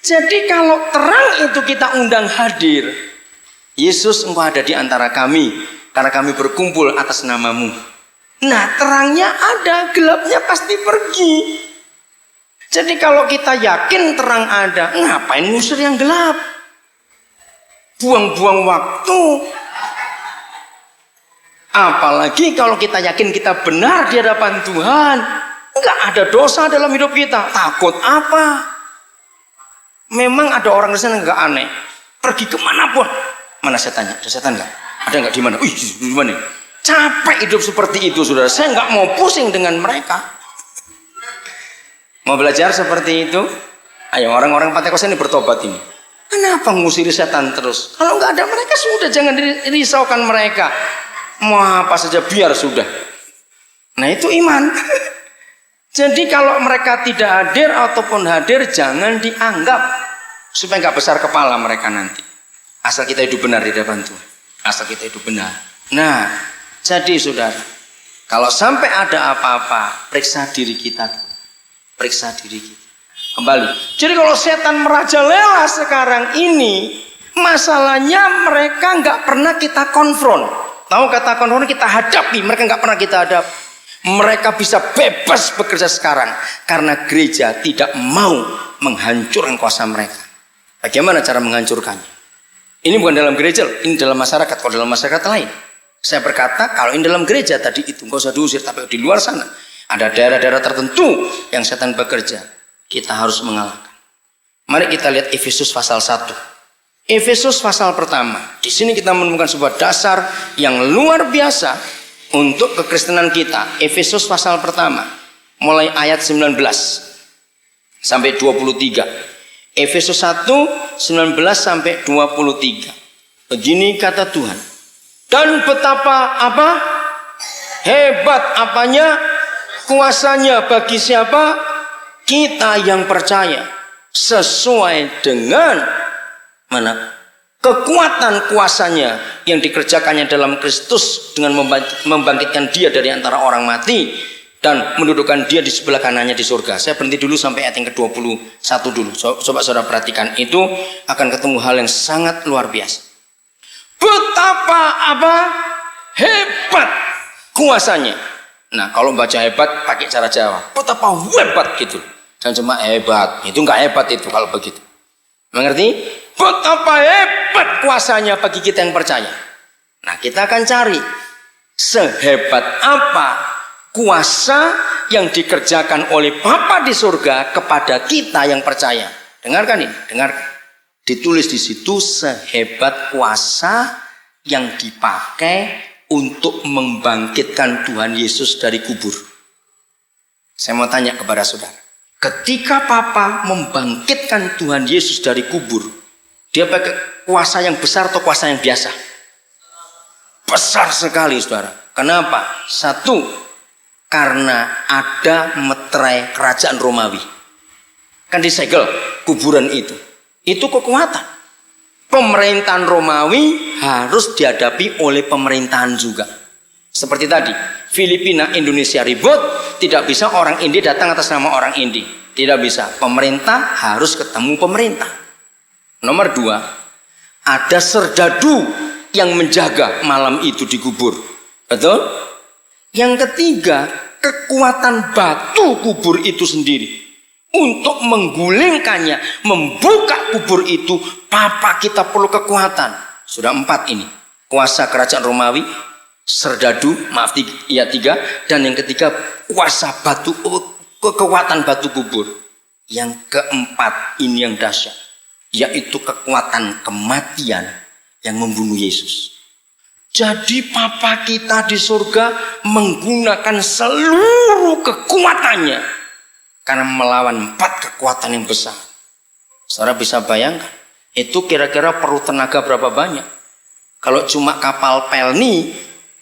Speaker 1: Jadi kalau terang itu kita undang hadir. Yesus, engkau ada di antara kami. Karena kami berkumpul atas namamu. Nah, terangnya ada, gelapnya pasti pergi. Jadi kalau kita yakin terang ada, ngapain ngusir yang gelap? Buang-buang waktu. Apalagi kalau kita yakin kita benar di hadapan Tuhan. Enggak ada dosa dalam hidup kita. Takut apa? Memang ada orang di sana enggak aneh. Pergi kemanapun. Mana setannya? Ada setan nggak? Ada nggak di mana? Wih, di mana? Capek hidup seperti itu, saudara. Saya nggak mau pusing dengan mereka. Mau belajar seperti itu? Ayo, orang-orang Pentekoste ini bertobat ini. Kenapa ngusiri setan terus? Kalau nggak ada mereka sudah, jangan risaukan mereka. Mau apa saja biar sudah. Nah itu iman. Jadi kalau mereka tidak hadir ataupun hadir, jangan dianggap, supaya nggak besar kepala mereka nanti. Asal kita hidup benar di hadapan Tuhan. Asal kita hidup benar. Nah, jadi saudara, kalau sampai ada apa-apa, periksa diri kita dulu. Periksa diri kita. Kembali. Jadi kalau setan merajalela sekarang ini, masalahnya mereka nggak pernah kita konfront. Tahu kata konfront, kita hadapi, mereka nggak pernah kita hadapi. Mereka bisa bebas bekerja sekarang karena gereja tidak mau menghancurkan kuasa mereka. Bagaimana cara menghancurkannya? Ini bukan dalam gereja, ini dalam masyarakat. Kalau dalam masyarakat lain, saya berkata kalau ini dalam gereja tadi itu nggak usah diusir, tapi di luar sana ada daerah-daerah tertentu yang setan bekerja, kita harus mengalahkan. Mari kita lihat Efesus pasal 1. Efesus pasal pertama. Di sini kita menemukan sebuah dasar yang luar biasa untuk kekristenan kita. Efesus pasal pertama, mulai ayat 19 sampai 23. Efesus 1, 19 sampai 23. Begini kata Tuhan. Dan betapa apa? Hebat apanya? Kuasanya bagi siapa? Kita yang percaya. Sesuai dengan mana? Kekuatan kuasanya yang dikerjakannya dalam Kristus dengan membangkitkan dia dari antara orang mati dan mendudukkan dia di sebelah kanannya di surga. Saya berhenti dulu sampai ayat yang ke-21 dulu. Coba saudara perhatikan, itu akan ketemu hal yang sangat luar biasa. Betapa apa? Hebat kuasanya. Nah, kalau baca hebat pakai cara Jawa. Betapa hebat gitu. Jangan cuma hebat. Itu enggak hebat itu kalau begitu. Mengerti? Betapa hebat kuasanya bagi kita yang percaya. Nah, kita akan cari sehebat apa kuasa yang dikerjakan oleh Bapa di surga kepada kita yang percaya. Dengarkan ini, dengarkan. Ditulis di situ sehebat kuasa yang dipakai untuk membangkitkan Tuhan Yesus dari kubur. Saya mau tanya kepada saudara. Ketika Papa membangkitkan Tuhan Yesus dari kubur, dia pakai kuasa yang besar atau kuasa yang biasa? Besar sekali, saudara. Kenapa? Satu, karena ada meterai kerajaan Romawi. Kan disegel kuburan itu. Itu kekuatan. Pemerintahan Romawi harus dihadapi oleh pemerintahan juga. Seperti tadi, Filipina, Indonesia ribut, tidak bisa orang Indi datang atas nama orang Indi. Tidak bisa. Pemerintah harus ketemu pemerintah. Nomor 2, ada serdadu yang menjaga malam itu di kubur. Betul? Yang ketiga, kekuatan batu kubur itu sendiri. Untuk menggulingkannya, membuka kubur itu, Papa kita perlu kekuatan. Sudah 4 ini. Kuasa kerajaan Romawi, serdadu, maaf 3, dan yang ketiga kuasa batu, kekuatan batu kubur. Yang keempat ini yang dahsyat, yaitu kekuatan kematian yang membunuh Yesus. Jadi Papa kita di surga menggunakan seluruh kekuatannya karena melawan 4 kekuatan yang besar. Saudara bisa bayangkan, itu kira-kira perlu tenaga berapa banyak? Kalau cuma kapal Pelni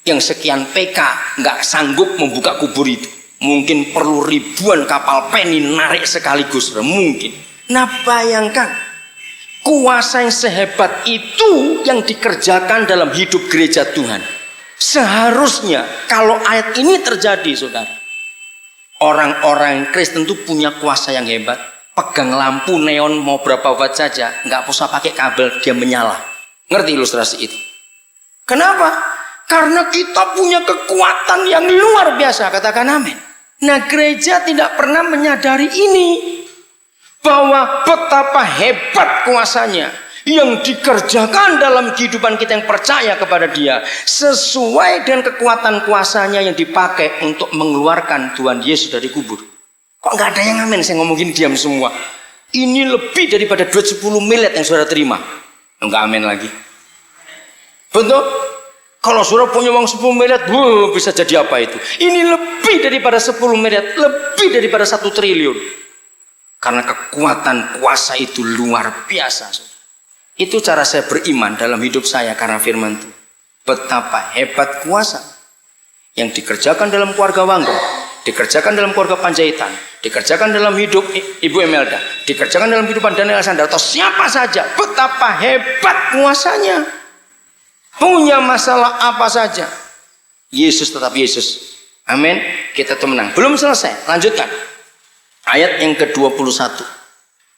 Speaker 1: yang sekian PK nggak sanggup membuka kubur itu, mungkin perlu ribuan kapal Pelni narik sekaligus, mungkin. Nah bayangkan, kuasa yang sehebat itu yang dikerjakan dalam hidup gereja Tuhan. Seharusnya kalau ayat ini terjadi, saudara, orang-orang Kristen itu punya kuasa yang hebat. Pegang lampu neon mau berapa watt saja, nggak usah pakai kabel, dia menyala. Ngerti ilustrasi itu? Kenapa? Karena kita punya kekuatan yang luar biasa. Katakan amin. Nah, gereja tidak pernah menyadari ini, bahwa betapa hebat kuasanya yang dikerjakan dalam kehidupan kita yang percaya kepada dia, sesuai dengan kekuatan kuasanya yang dipakai untuk mengeluarkan Tuhan Yesus dari kubur. Kok nggak ada yang amin? Saya ngomongin diam semua. Ini lebih daripada duit 10 miliar yang saudara terima. Enggak amin lagi. Betul? Kalau saudara punya uang 10 miliar, bisa jadi apa itu? Ini lebih daripada 10 miliar, lebih daripada 1 triliun. Karena kekuatan kuasa itu luar biasa. Itu cara saya beriman dalam hidup saya karena firman Tuhan. Betapa hebat kuasa yang dikerjakan dalam keluarga Wangga, dikerjakan dalam keluarga Panjaitan, dikerjakan dalam hidup Ibu Emelda, dikerjakan dalam kehidupan Daniel Sandra atau siapa saja. Betapa hebat kuasanya. Punya masalah apa saja, Yesus tetap Yesus. Amin. Kita tuh menang. Belum selesai, lanjutkan. Ayat yang ke-21.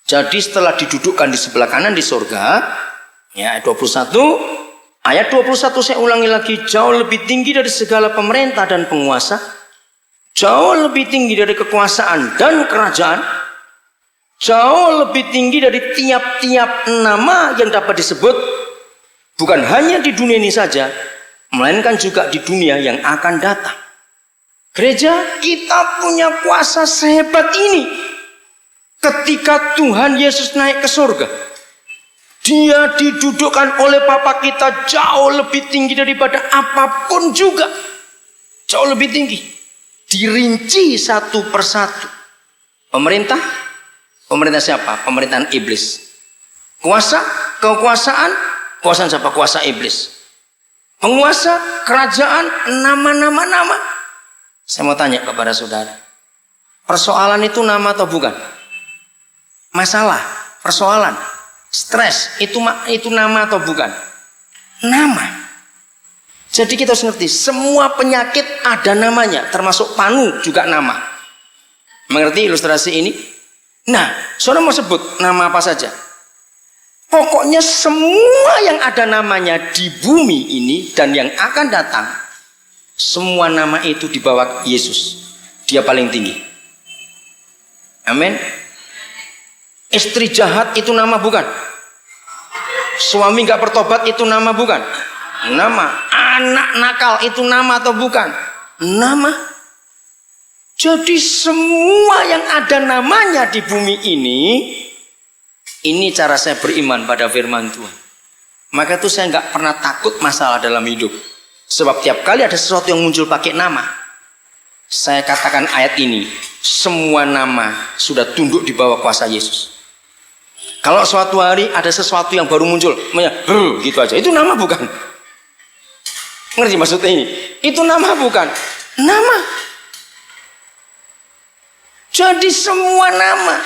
Speaker 1: Jadi setelah didudukkan di sebelah kanan di surga, ya ayat 21. Ayat 21 saya ulangi lagi, jauh lebih tinggi dari segala pemerintah dan penguasa, jauh lebih tinggi dari kekuasaan dan kerajaan, jauh lebih tinggi dari tiap-tiap nama yang dapat disebut, bukan hanya di dunia ini saja, melainkan juga di dunia yang akan datang. Gereja, kita punya kuasa sehebat ini. Ketika Tuhan Yesus naik ke surga, Dia didudukkan oleh Bapa kita jauh lebih tinggi daripada apapun juga. Jauh lebih tinggi. Dirinci satu persatu. Pemerintah siapa? Pemerintahan iblis. Kuasa, kekuasaan siapa? Kuasa iblis. Penguasa, kerajaan, nama. Saya mau tanya kepada saudara. Persoalan itu nama atau bukan? Masalah, persoalan, stres, itu nama atau bukan? Nama. Jadi kita harus ngerti, semua penyakit ada namanya, termasuk panu juga nama. Mengerti ilustrasi ini? Nah, saudara mau sebut nama apa saja? Pokoknya semua yang ada namanya di bumi ini dan yang akan datang, semua nama itu di bawah Yesus. Dia paling tinggi. Amin. Istri jahat itu nama bukan? Suami gak bertobat itu nama bukan? Nama. Anak nakal itu nama atau bukan? Nama. Jadi semua yang ada namanya di bumi ini cara saya beriman pada firman Tuhan. Maka itu saya gak pernah takut masalah dalam hidup. Sebab tiap kali ada sesuatu yang muncul pakai nama, saya katakan ayat ini, semua nama sudah tunduk di bawah kuasa Yesus. Kalau suatu hari ada sesuatu yang baru muncul, gitu aja, itu nama bukan? Ngerti maksudnya ini? Itu nama bukan? Nama. Jadi semua nama.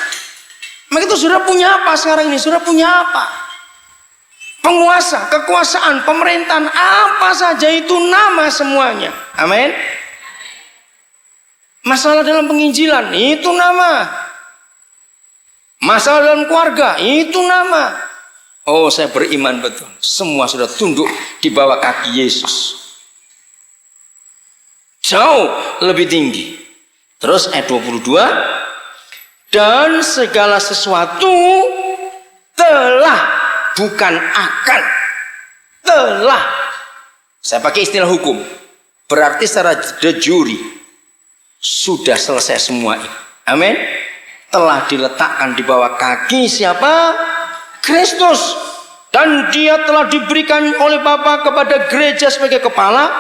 Speaker 1: Maka itu saudara punya apa sekarang ini? Saudara punya apa? Penguasa, kekuasaan, pemerintahan, apa saja itu nama semuanya. Amin. Masalah dalam penginjilan, itu nama. Masalah dalam keluarga, itu nama. Oh, saya beriman betul. Semua sudah tunduk di bawah kaki Yesus. Jauh lebih tinggi. Terus ayat 22. Dan segala sesuatu telah, bukan akan, telah. Saya pakai istilah hukum. Berarti secara de jure sudah selesai semua ini. Amin. Telah diletakkan di bawah kaki siapa? Kristus. Dan dia telah diberikan oleh Bapa kepada gereja sebagai kepala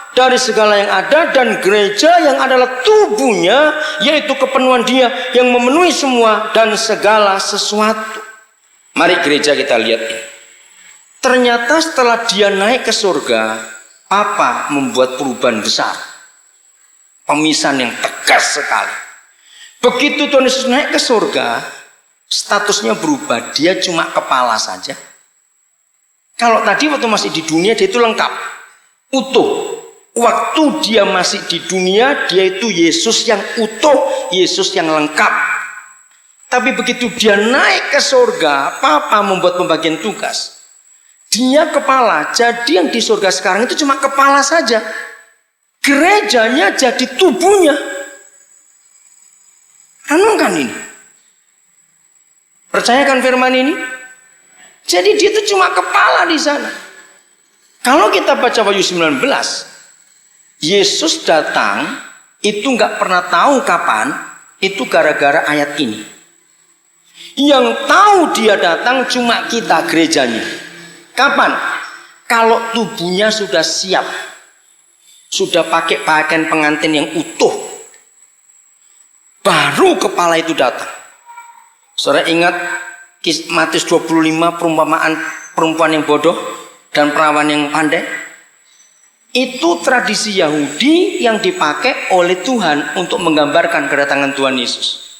Speaker 1: dari segala yang ada, dan gereja yang adalah tubuhnya, yaitu kepenuhan dia yang memenuhi semua dan segala sesuatu. Mari gereja kita lihat ini. Ternyata setelah dia naik ke surga, Bapa membuat perubahan besar. Pemisahan yang tegas sekali. Begitu Tuhan Yesus naik ke surga, statusnya berubah. Dia cuma kepala saja. Kalau tadi waktu masih di dunia, dia itu lengkap, utuh. Waktu dia masih di dunia, dia itu Yesus yang utuh, Yesus yang lengkap. Tapi begitu dia naik ke surga, Papa membuat pembagian tugas. Dia kepala, jadi yang di surga sekarang itu cuma kepala saja. Gerejanya jadi tubuhnya. Renungkan ini. Percayakan firman ini. Jadi dia itu cuma kepala di sana. Kalau kita baca Wahyu 19, Yesus datang itu nggak pernah tahu kapan, itu gara-gara ayat ini. Yang tahu dia datang cuma kita, gerejanya. Kapan? Kalau tubuhnya sudah siap, sudah pakai pakaian pengantin yang utuh, baru kepala itu datang. Saudara ingat Matius 25 perumpamaan perempuan yang bodoh dan perawan yang pandai? Itu tradisi Yahudi yang dipakai oleh Tuhan untuk menggambarkan kedatangan Tuhan Yesus.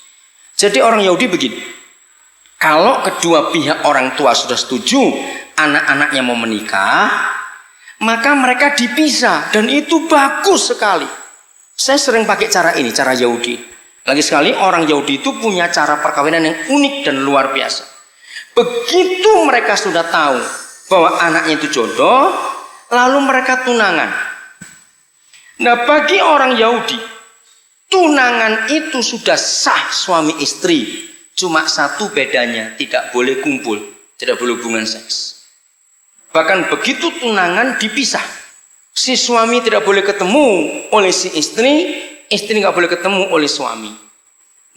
Speaker 1: Jadi orang Yahudi begini, kalau kedua pihak orang tua sudah setuju anak-anaknya mau menikah, maka mereka dipisah, dan itu bagus sekali. Saya sering pakai cara ini, cara Yahudi. Lagi sekali orang Yahudi itu punya cara perkawinan yang unik dan luar biasa. Begitu mereka sudah tahu bahwa anaknya itu jodoh, lalu mereka tunangan. Nah, bagi orang Yahudi, tunangan itu sudah sah suami istri. Cuma satu bedanya, tidak boleh kumpul, tidak boleh hubungan seks. Bahkan begitu tunangan dipisah. Si suami tidak boleh ketemu oleh si istri, istri nggak boleh ketemu oleh suami.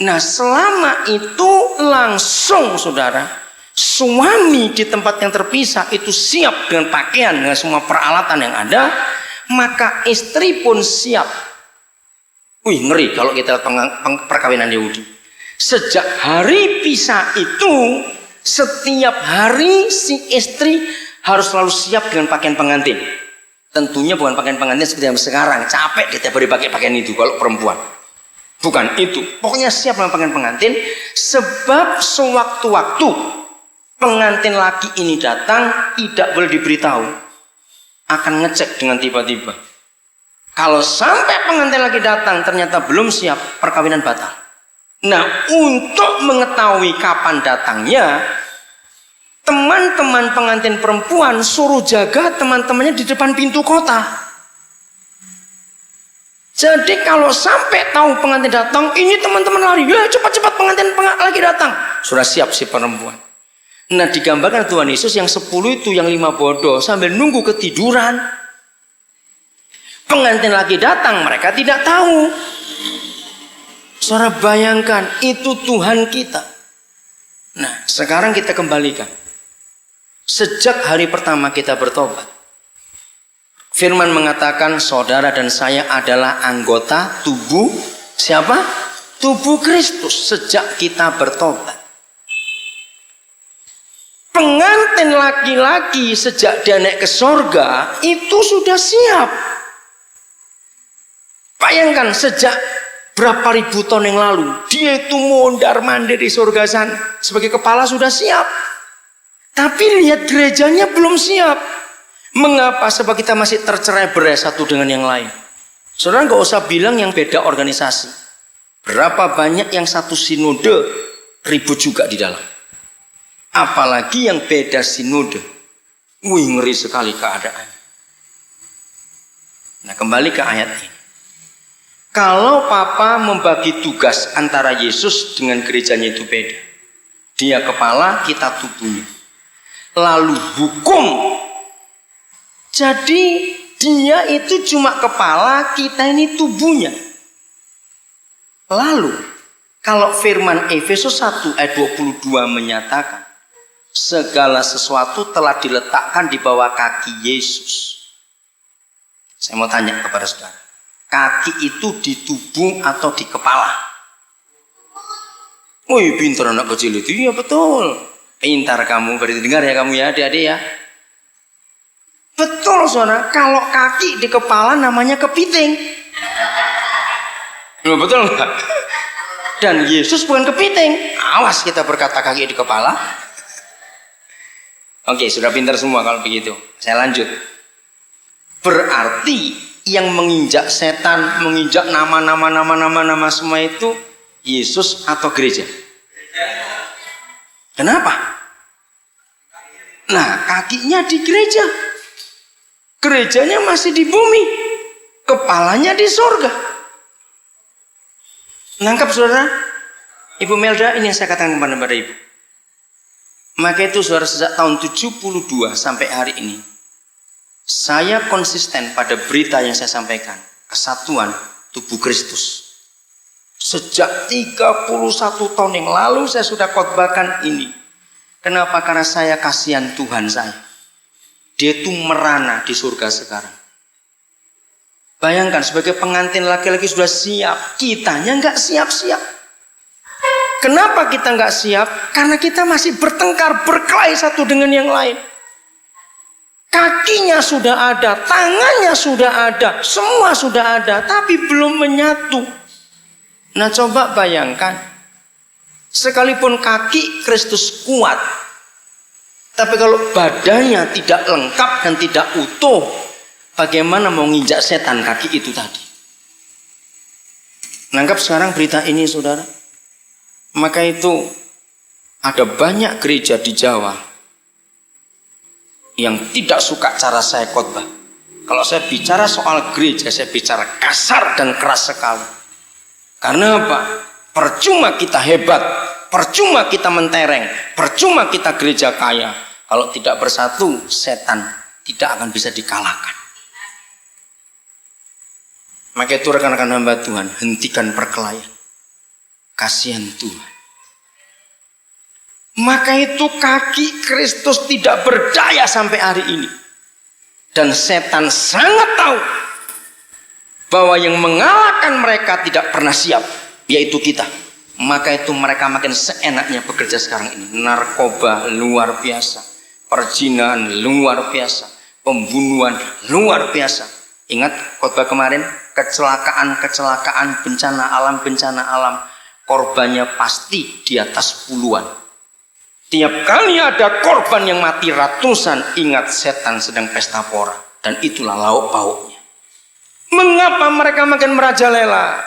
Speaker 1: Nah, selama itu langsung saudara, suami di tempat yang terpisah itu siap dengan pakaian, dengan semua peralatan yang ada, maka istri pun siap. Wih, ngeri kalau kita perkawinan Yahudi. Sejak hari pisah itu, setiap hari si istri harus selalu siap dengan pakaian pengantin. Tentunya bukan pakaian pengantin seperti yang sekarang, capek dia tiap hari pakai pakaian itu kalau perempuan. Bukan itu, pokoknya siap dengan pakaian pengantin. Sebab sewaktu-waktu pengantin laki ini datang, tidak boleh diberitahu, akan ngecek dengan tiba-tiba. Kalau sampai pengantin lagi datang ternyata belum siap, perkawinan batal. Nah, untuk mengetahui kapan datangnya, teman-teman pengantin perempuan suruh jaga teman-temannya di depan pintu kota. Jadi kalau sampai tahu pengantin datang, ini teman-teman lari, ya cepat-cepat pengantin lagi datang. Sudah siap si perempuan. Nah, digambarkan Tuhan Yesus yang 10 itu, yang 5 bodoh sambil nunggu ketiduran. Pengantin lagi datang, mereka tidak tahu. Saudara bayangkan, itu Tuhan kita. Nah, sekarang kita kembalikan. Sejak hari pertama kita bertobat, firman mengatakan saudara dan saya adalah anggota tubuh siapa? Tubuh Kristus sejak kita bertobat. Pengantin laki-laki sejak dia naik ke sorga itu sudah siap. Bayangkan sejak berapa ribu tahun yang lalu dia itu mondar-mandir di sorga sana sebagai kepala sudah siap. Tapi lihat gerejanya belum siap. Mengapa? Sebab kita masih tercerai-berai satu dengan yang lain. Saudara nggak usah bilang yang beda organisasi. Berapa banyak yang satu sinode ribut juga di dalam. Apalagi yang beda sinode. Wih, ngeri sekali keadaan. Nah, kembali ke ayat ini. Kalau Papa membagi tugas antara Yesus dengan gerejanya itu beda. Dia kepala, kita tubuhnya. Lalu hukum. Jadi dia itu cuma kepala, kita ini tubuhnya. Lalu kalau firman Efesus 1 ayat 22 menyatakan segala sesuatu telah diletakkan di bawah kaki Yesus. Saya mau tanya kepada saudara, kaki itu di tubuh atau di kepala? Wih, pintar anak kecil itu. Iya betul, pintar kamu, berarti dengar ya kamu ya adik-adik ya. Betul saudara, kalau kaki di kepala namanya kepiting. Betul enggak? Dan Yesus bukan kepiting. Awas kita berkata kaki di kepala. Oke, sudah pintar semua kalau begitu. Saya lanjut. Berarti yang menginjak setan, menginjak nama semua itu Yesus atau gereja? Kenapa? Nah, kakinya di gereja. Gerejanya masih di bumi. Kepalanya di surga. Nangkap saudara? Ibu Melda, ini yang saya katakan kepada ibu. Maka itu saudara, sejak tahun 72 sampai hari ini, saya konsisten pada berita yang saya sampaikan. Kesatuan tubuh Kristus. Sejak 31 tahun yang lalu saya sudah khotbahkan ini. Kenapa? Karena saya kasihan Tuhan saya. Dia itu merana di surga sekarang. Bayangkan sebagai pengantin laki-laki sudah siap, kitanya nggak siap-siap. Kenapa kita nggak siap? Karena kita masih bertengkar, berkelahi satu dengan yang lain. Kakinya sudah ada, tangannya sudah ada, semua sudah ada, tapi belum menyatu. Nah coba bayangkan, sekalipun kaki Kristus kuat, tapi kalau badannya tidak lengkap dan tidak utuh, bagaimana mau nginjak setan kaki itu tadi? Nangkap sekarang berita ini saudara? Maka itu ada banyak gereja di Jawa yang tidak suka cara saya khotbah. Kalau saya bicara soal gereja, saya bicara kasar dan keras sekali. Karena apa? Percuma kita hebat, percuma kita mentereng, percuma kita gereja kaya. Kalau tidak bersatu, setan tidak akan bisa dikalahkan. Maka itu rekan-rekan hamba Tuhan, hentikan perkelahian. Kasihan Tuhan. Maka itu kaki Kristus tidak berdaya sampai hari ini. Dan setan sangat tahu bahwa yang mengalahkan mereka tidak pernah siap, yaitu kita. Maka itu mereka makin seenaknya bekerja sekarang ini. Narkoba luar biasa, perzinahan luar biasa, pembunuhan luar biasa. Ingat khotbah kemarin, kecelakaan, bencana alam, korbannya pasti di atas puluhan. Tiap kali ada korban yang mati ratusan, ingat setan sedang pesta pora. Dan itulah lauk pauknya. Mengapa mereka makin merajalela?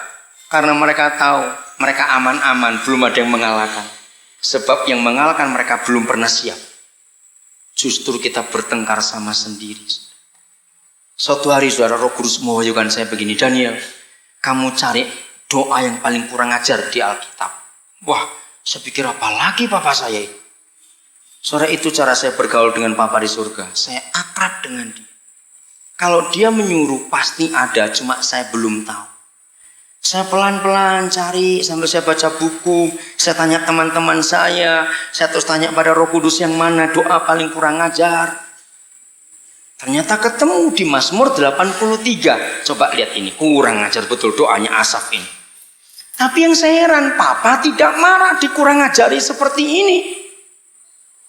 Speaker 1: Karena mereka tahu mereka aman-aman, belum ada yang mengalahkan. Sebab yang mengalahkan mereka belum pernah siap. Justru kita bertengkar sama sendiri. Suatu hari saudara, Roh Kudus mewahyukan saya begini, Daniel, kamu cari doa yang paling kurang ajar di Alkitab. Wah, saya pikir apa lagi papa saya itu? Saudara, itu cara saya bergaul dengan Papa di surga. Saya akrab dengan dia. Kalau dia menyuruh pasti ada, cuma saya belum tahu. Saya pelan-pelan cari sambil saya baca buku, saya tanya teman-teman saya terus tanya pada Roh Kudus yang mana doa paling kurang ajar. Ternyata ketemu di Mazmur 83. Coba lihat ini, kurang ajar betul doanya Asaf ini. Tapi yang saya heran, Papa tidak marah dikurang ajari seperti ini.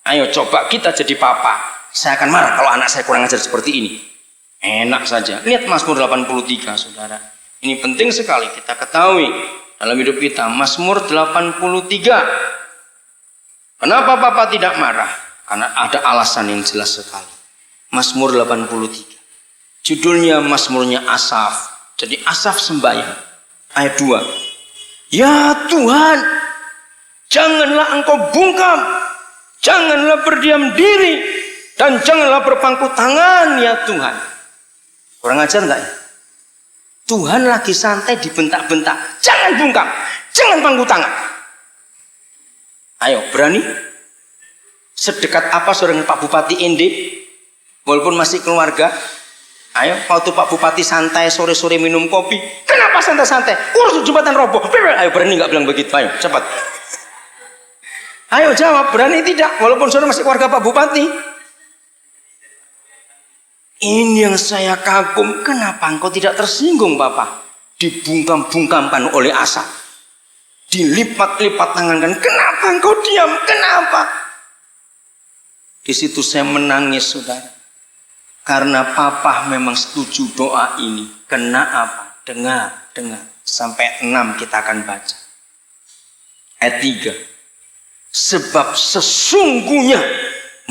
Speaker 1: Ayo coba kita jadi papa. Saya akan marah kalau anak saya kurang ajar seperti ini. Enak saja. Lihat Mazmur 83 saudara. Ini penting sekali kita ketahui dalam hidup kita. Mazmur 83. Kenapa papa tidak marah? Karena ada alasan yang jelas sekali. Mazmur 83. Judulnya Mazmurnya Asaf. Jadi Asaf sembahyang. Ayat 2. Ya Tuhan, janganlah engkau bungkam, janganlah berdiam diri, dan janganlah berpangku tangan ya Tuhan. Kurang ajar enggak ya? Tuhan lagi santai dibentak-bentak. Jangan bungkam, jangan pangku tangan. Ayo, berani? Sedekat apa seorang Pak Bupati Ende? Walaupun masih keluarga. Ayo, waktu Pak Bupati santai sore-sore minum kopi. Kenapa santai-santai? Urus jembatan roboh. Ayo, berani nggak bilang begitu? Ayo, cepat. Ayo jawab, berani tidak? Walaupun saudara masih keluarga Pak Bupati. Ini yang saya kagum. Kenapa engkau tidak tersinggung Bapak? Dibungkam-bungkamkan oleh Asaf. Dilipat-lipat tangankan. Kenapa engkau diam? Kenapa? Di situ saya menangis saudara. Karena Papa memang setuju doa ini. Kena apa? Dengar. Sampai 6 kita akan baca. Ayat 3. Sebab sesungguhnya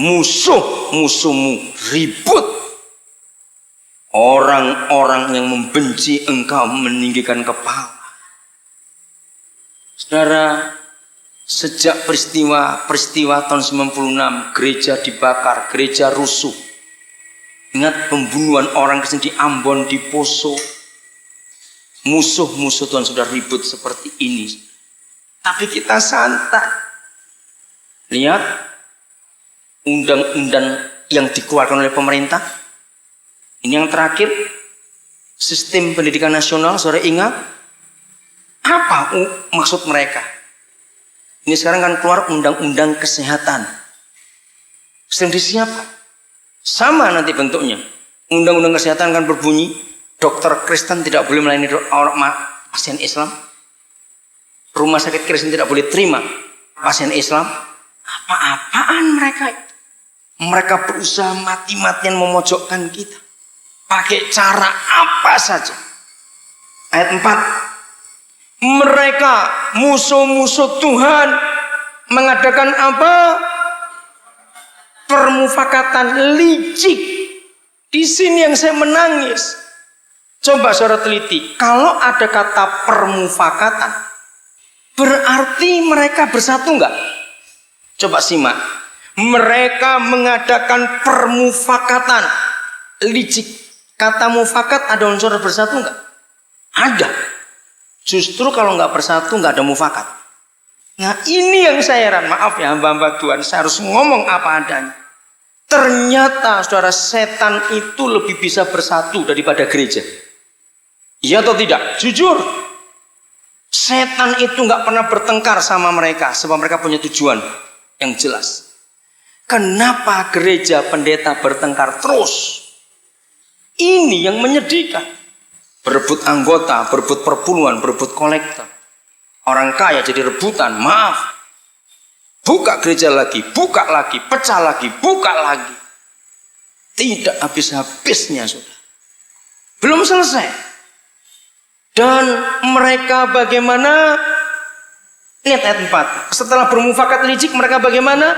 Speaker 1: musuh-musuhmu ribut. Orang-orang yang membenci engkau meninggikan kepala. Saudara, sejak peristiwa tahun 96, gereja dibakar, gereja rusuh. Ingat pembunuhan orang Kristen di Ambon, di Poso. Musuh-musuh Tuhan sudah ribut seperti ini. Tapi kita santai. Lihat undang-undang yang dikeluarkan oleh pemerintah. Ini yang terakhir, sistem pendidikan nasional. Saudara ingat apa maksud mereka? Ini sekarang kan keluar undang-undang kesehatan. Sedang disiapkan. Sama nanti bentuknya. Undang-undang kesehatan kan berbunyi, dokter Kristen tidak boleh melayani pasien Islam. Rumah sakit Kristen tidak boleh terima pasien Islam. Apa-apaan mereka? Mereka berusaha mati-matian memojokkan kita. Pakai cara apa saja. Ayat 4. Mereka musuh-musuh Tuhan mengadakan apa? Permufakatan licik. Di sini yang saya menangis. Coba saudara teliti. Kalau ada kata permufakatan, berarti mereka bersatu enggak? Coba simak. Mereka mengadakan permufakatan licik. Kata mufakat ada unsur bersatu enggak? Ada. Justru kalau enggak bersatu enggak ada mufakat. Nah ini yang saya heran. Maaf ya hamba-hamba Tuhan. Saya harus ngomong apa adanya. Ternyata saudara, setan itu lebih bisa bersatu daripada gereja. Iya atau tidak? Jujur. Setan itu enggak pernah bertengkar sama mereka. Sebab mereka punya tujuan yang jelas. Kenapa gereja pendeta bertengkar terus? Ini yang menyedihkan. Berebut anggota, berebut perpuluhan, berebut kolektor. Orang kaya jadi rebutan, maaf. Buka gereja lagi, buka lagi, pecah lagi, buka lagi. Tidak habis-habisnya, saudara. Belum selesai. Dan mereka bagaimana? Lihat ayat 4. Setelah bermufakat licik, mereka bagaimana?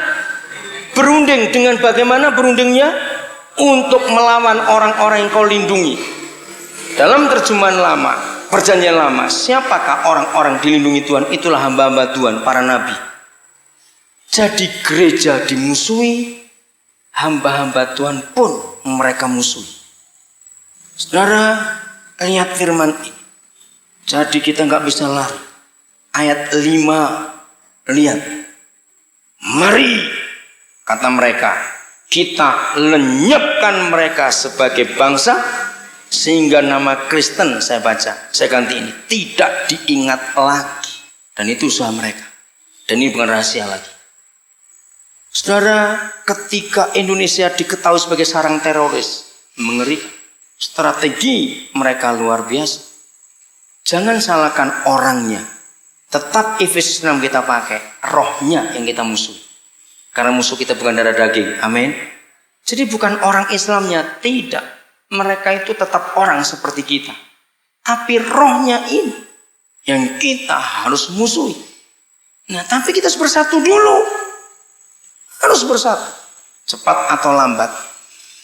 Speaker 1: Berunding. Dengan bagaimana berundingnya? Untuk melawan orang-orang yang kau lindungi. Dalam terjemahan lama, perjanjian lama, siapakah orang-orang dilindungi Tuhan? Itulah hamba-hamba Tuhan, para nabi. Jadi gereja dimusuhi, hamba-hamba Tuhan pun mereka musuhi. Saudara, lihat firman ini. Jadi kita nggak bisa lari. Ayat 5, lihat. Mari, kata mereka, kita lenyapkan mereka sebagai bangsa, sehingga nama Kristen, saya baca, saya ganti ini, tidak diingat lagi. Dan itu usaha mereka. Dan ini bukan rahasia lagi. Saudara, ketika Indonesia diketahui sebagai sarang teroris, mengerikan. Strategi mereka luar biasa. Jangan salahkan orangnya. Tetap Efesus 6 kita pakai, rohnya yang kita musuh. Karena musuh kita bukan darah daging. Amin. Jadi bukan orang Islamnya, tidak. Mereka itu tetap orang seperti kita. Tapi rohnya ini yang kita harus musuhi. Nah, tapi kita harus bersatu dulu. Harus bersatu. Cepat atau lambat,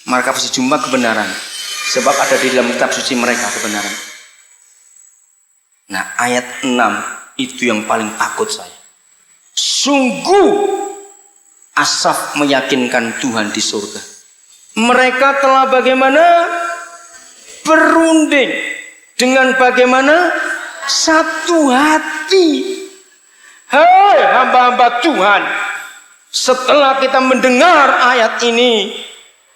Speaker 1: mereka pasti jumpa kebenaran. Sebab ada di dalam kitab suci mereka kebenaran. Nah, ayat 6 itu yang paling takut saya. Sungguh Asaf meyakinkan Tuhan di surga. Mereka telah bagaimana? Berunding. Dengan bagaimana? Satu hati. Hai hamba-hamba Tuhan. Setelah kita mendengar ayat ini,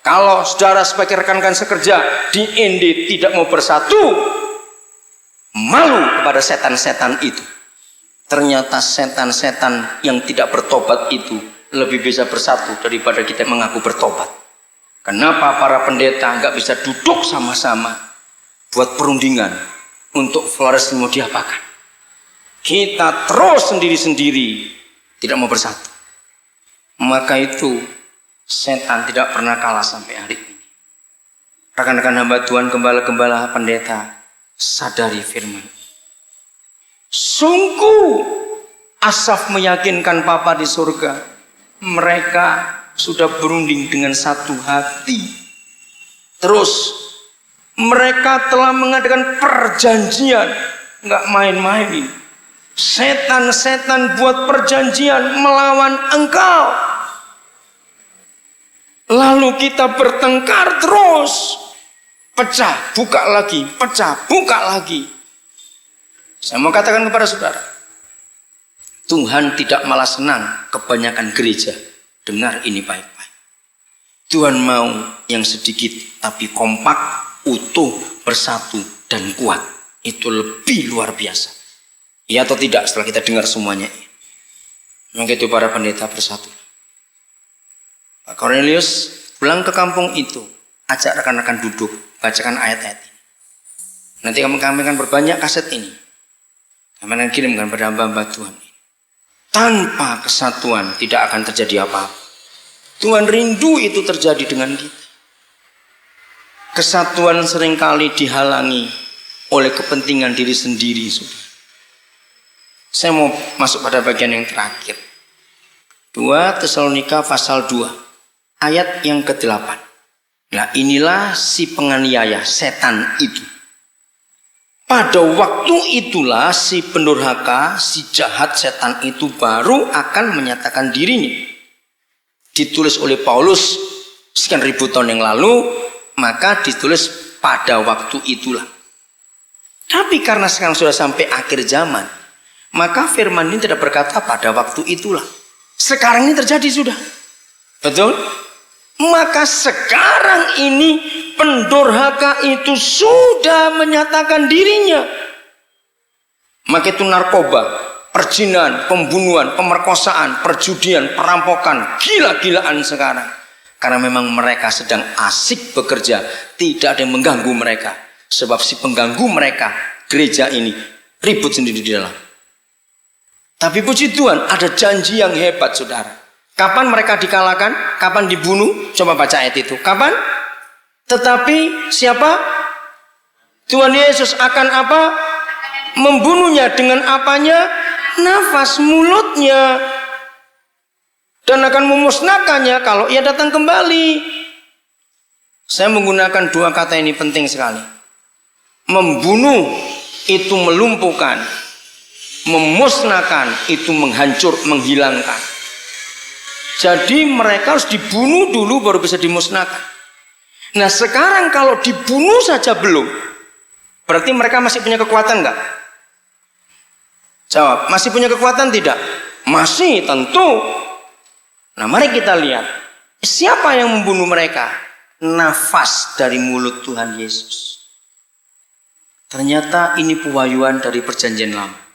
Speaker 1: kalau saudara sebagai rekan-rekan sekerja di ND tidak mau bersatu, malu kepada setan-setan itu. Ternyata setan-setan yang tidak bertobat itu lebih bisa bersatu daripada kita mengaku bertobat. Kenapa para pendeta nggak bisa duduk sama-sama buat perundingan untuk Flores mau diapakan? Kita terus sendiri-sendiri tidak mau bersatu. Maka itu setan tidak pernah kalah sampai hari ini. Rekan-rekan hamba Tuhan, gembala-gembala, pendeta, sadari firman. Sungguh Asaf meyakinkan Bapa di surga. Mereka sudah berunding dengan satu hati. Terus mereka telah mengadakan perjanjian. Nggak main-main ini. Setan-setan buat perjanjian melawan engkau. Lalu kita bertengkar terus. Pecah, buka lagi. Pecah, buka lagi. Saya mau katakan kepada saudara. Tuhan tidak malah senang kebanyakan gereja. Dengar ini baik-baik. Tuhan mau yang sedikit tapi kompak, utuh, bersatu, dan kuat. Itu lebih luar biasa. Ya atau tidak setelah kita dengar semuanya. Maka itu para pendeta bersatu. Pak Cornelius, pulang ke kampung itu, ajak rekan-rekan duduk, bacakan ayat-ayat ini. Nanti kami akan berbanyak kaset ini. Kami akan kirimkan pada hamba-hamba Tuhan. Tanpa kesatuan tidak akan terjadi apa-apa. Tuhan rindu itu terjadi dengan kita. Kesatuan seringkali dihalangi oleh kepentingan diri sendiri. Saya mau masuk pada bagian yang terakhir. 2 Tesalonika pasal 2 ayat yang ke-8. Nah, inilah si penganiaya, setan itu. Pada waktu itulah si pendurhaka, si jahat setan itu baru akan menyatakan dirinya. Ditulis oleh Paulus sekian ribu tahun yang lalu, maka ditulis pada waktu itulah. Tapi karena sekarang sudah sampai akhir zaman, maka firman ini tidak berkata pada waktu itulah. Sekarang ini terjadi sudah. Betul? Maka sekarang ini pendurhaka itu sudah menyatakan dirinya. Maka itu narkoba, perjinan, pembunuhan, pemerkosaan, perjudian, perampokan, gila-gilaan sekarang. Karena memang mereka sedang asik bekerja, tidak ada yang mengganggu mereka. Sebab si pengganggu mereka, gereja ini, ribut sendiri di dalam. Tapi puji Tuhan, ada janji yang hebat, saudara. Kapan mereka dikalahkan? Kapan dibunuh? Coba baca ayat itu. Kapan? Tetapi siapa? Tuhan Yesus akan apa? Membunuhnya dengan apanya? Nafas mulutnya. Dan akan memusnahkannya kalau ia datang kembali. Saya menggunakan 2 kata ini penting sekali. Membunuh itu melumpuhkan. Memusnahkan itu menghancur, menghilangkan. Jadi mereka harus dibunuh dulu baru bisa dimusnahkan. Nah sekarang kalau dibunuh saja belum, berarti mereka masih punya kekuatan enggak? Jawab, masih punya kekuatan tidak? Masih, tentu. Nah mari kita lihat, siapa yang membunuh mereka? Nafas dari mulut Tuhan Yesus. Ternyata ini pewahyuan dari perjanjian lama.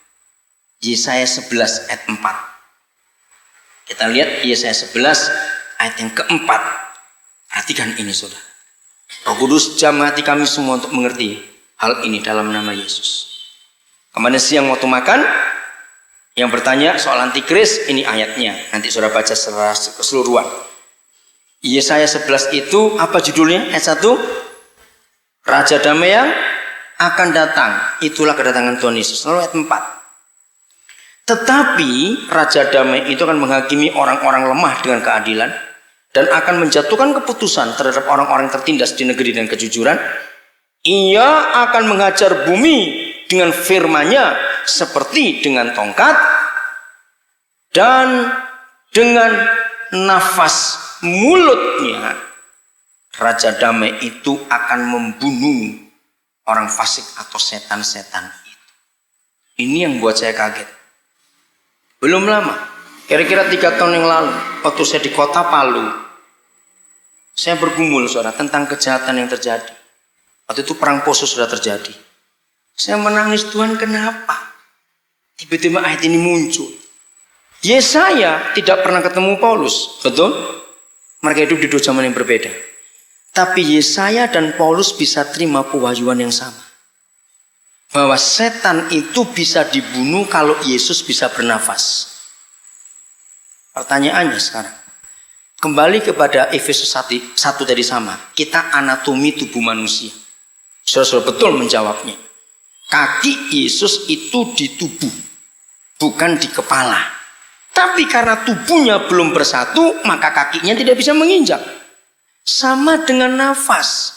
Speaker 1: Yesaya 11 ayat 4. Kita lihat Yesaya 11 ayat yang keempat. Perhatikan ini saudara. Roh Kudus jamah hati kami semua untuk mengerti hal ini dalam nama Yesus. Kemarin siang waktu makan, yang bertanya soal antikris, ini ayatnya. Nanti saudara baca secara keseluruhan. Yesaya 11 itu apa judulnya? Ayat 1. Raja damai yang akan datang. Itulah kedatangan Tuhan Yesus. Lalu ayat 4. Tetapi Raja Damai itu akan menghakimi orang-orang lemah dengan keadilan dan akan menjatuhkan keputusan terhadap orang-orang tertindas di negeri dengan kejujuran. Ia akan menghajar bumi dengan firman-Nya seperti dengan tongkat, dan dengan nafas mulutnya Raja Damai itu akan membunuh orang fasik atau setan-setan itu. Ini yang buat saya kaget. Belum lama, kira-kira 3 tahun yang lalu, waktu saya di kota Palu, saya bergumul saudara tentang kejahatan yang terjadi. Waktu itu perang Poso sudah terjadi. Saya menangis, Tuhan kenapa? Tiba-tiba ayat ini muncul. Yesaya tidak pernah ketemu Paulus, betul? Mereka hidup di 2 zaman yang berbeda. Tapi Yesaya dan Paulus bisa terima pewahyuan yang sama. Bahwa setan itu bisa dibunuh kalau Yesus bisa bernafas. Pertanyaannya sekarang, kembali kepada Efesus 1 tadi sama. Kita anatomi tubuh manusia. Saudara betul menjawabnya. Kaki Yesus itu di tubuh, bukan di kepala. Tapi karena tubuhnya belum bersatu, maka kakinya tidak bisa menginjak. Sama dengan nafas.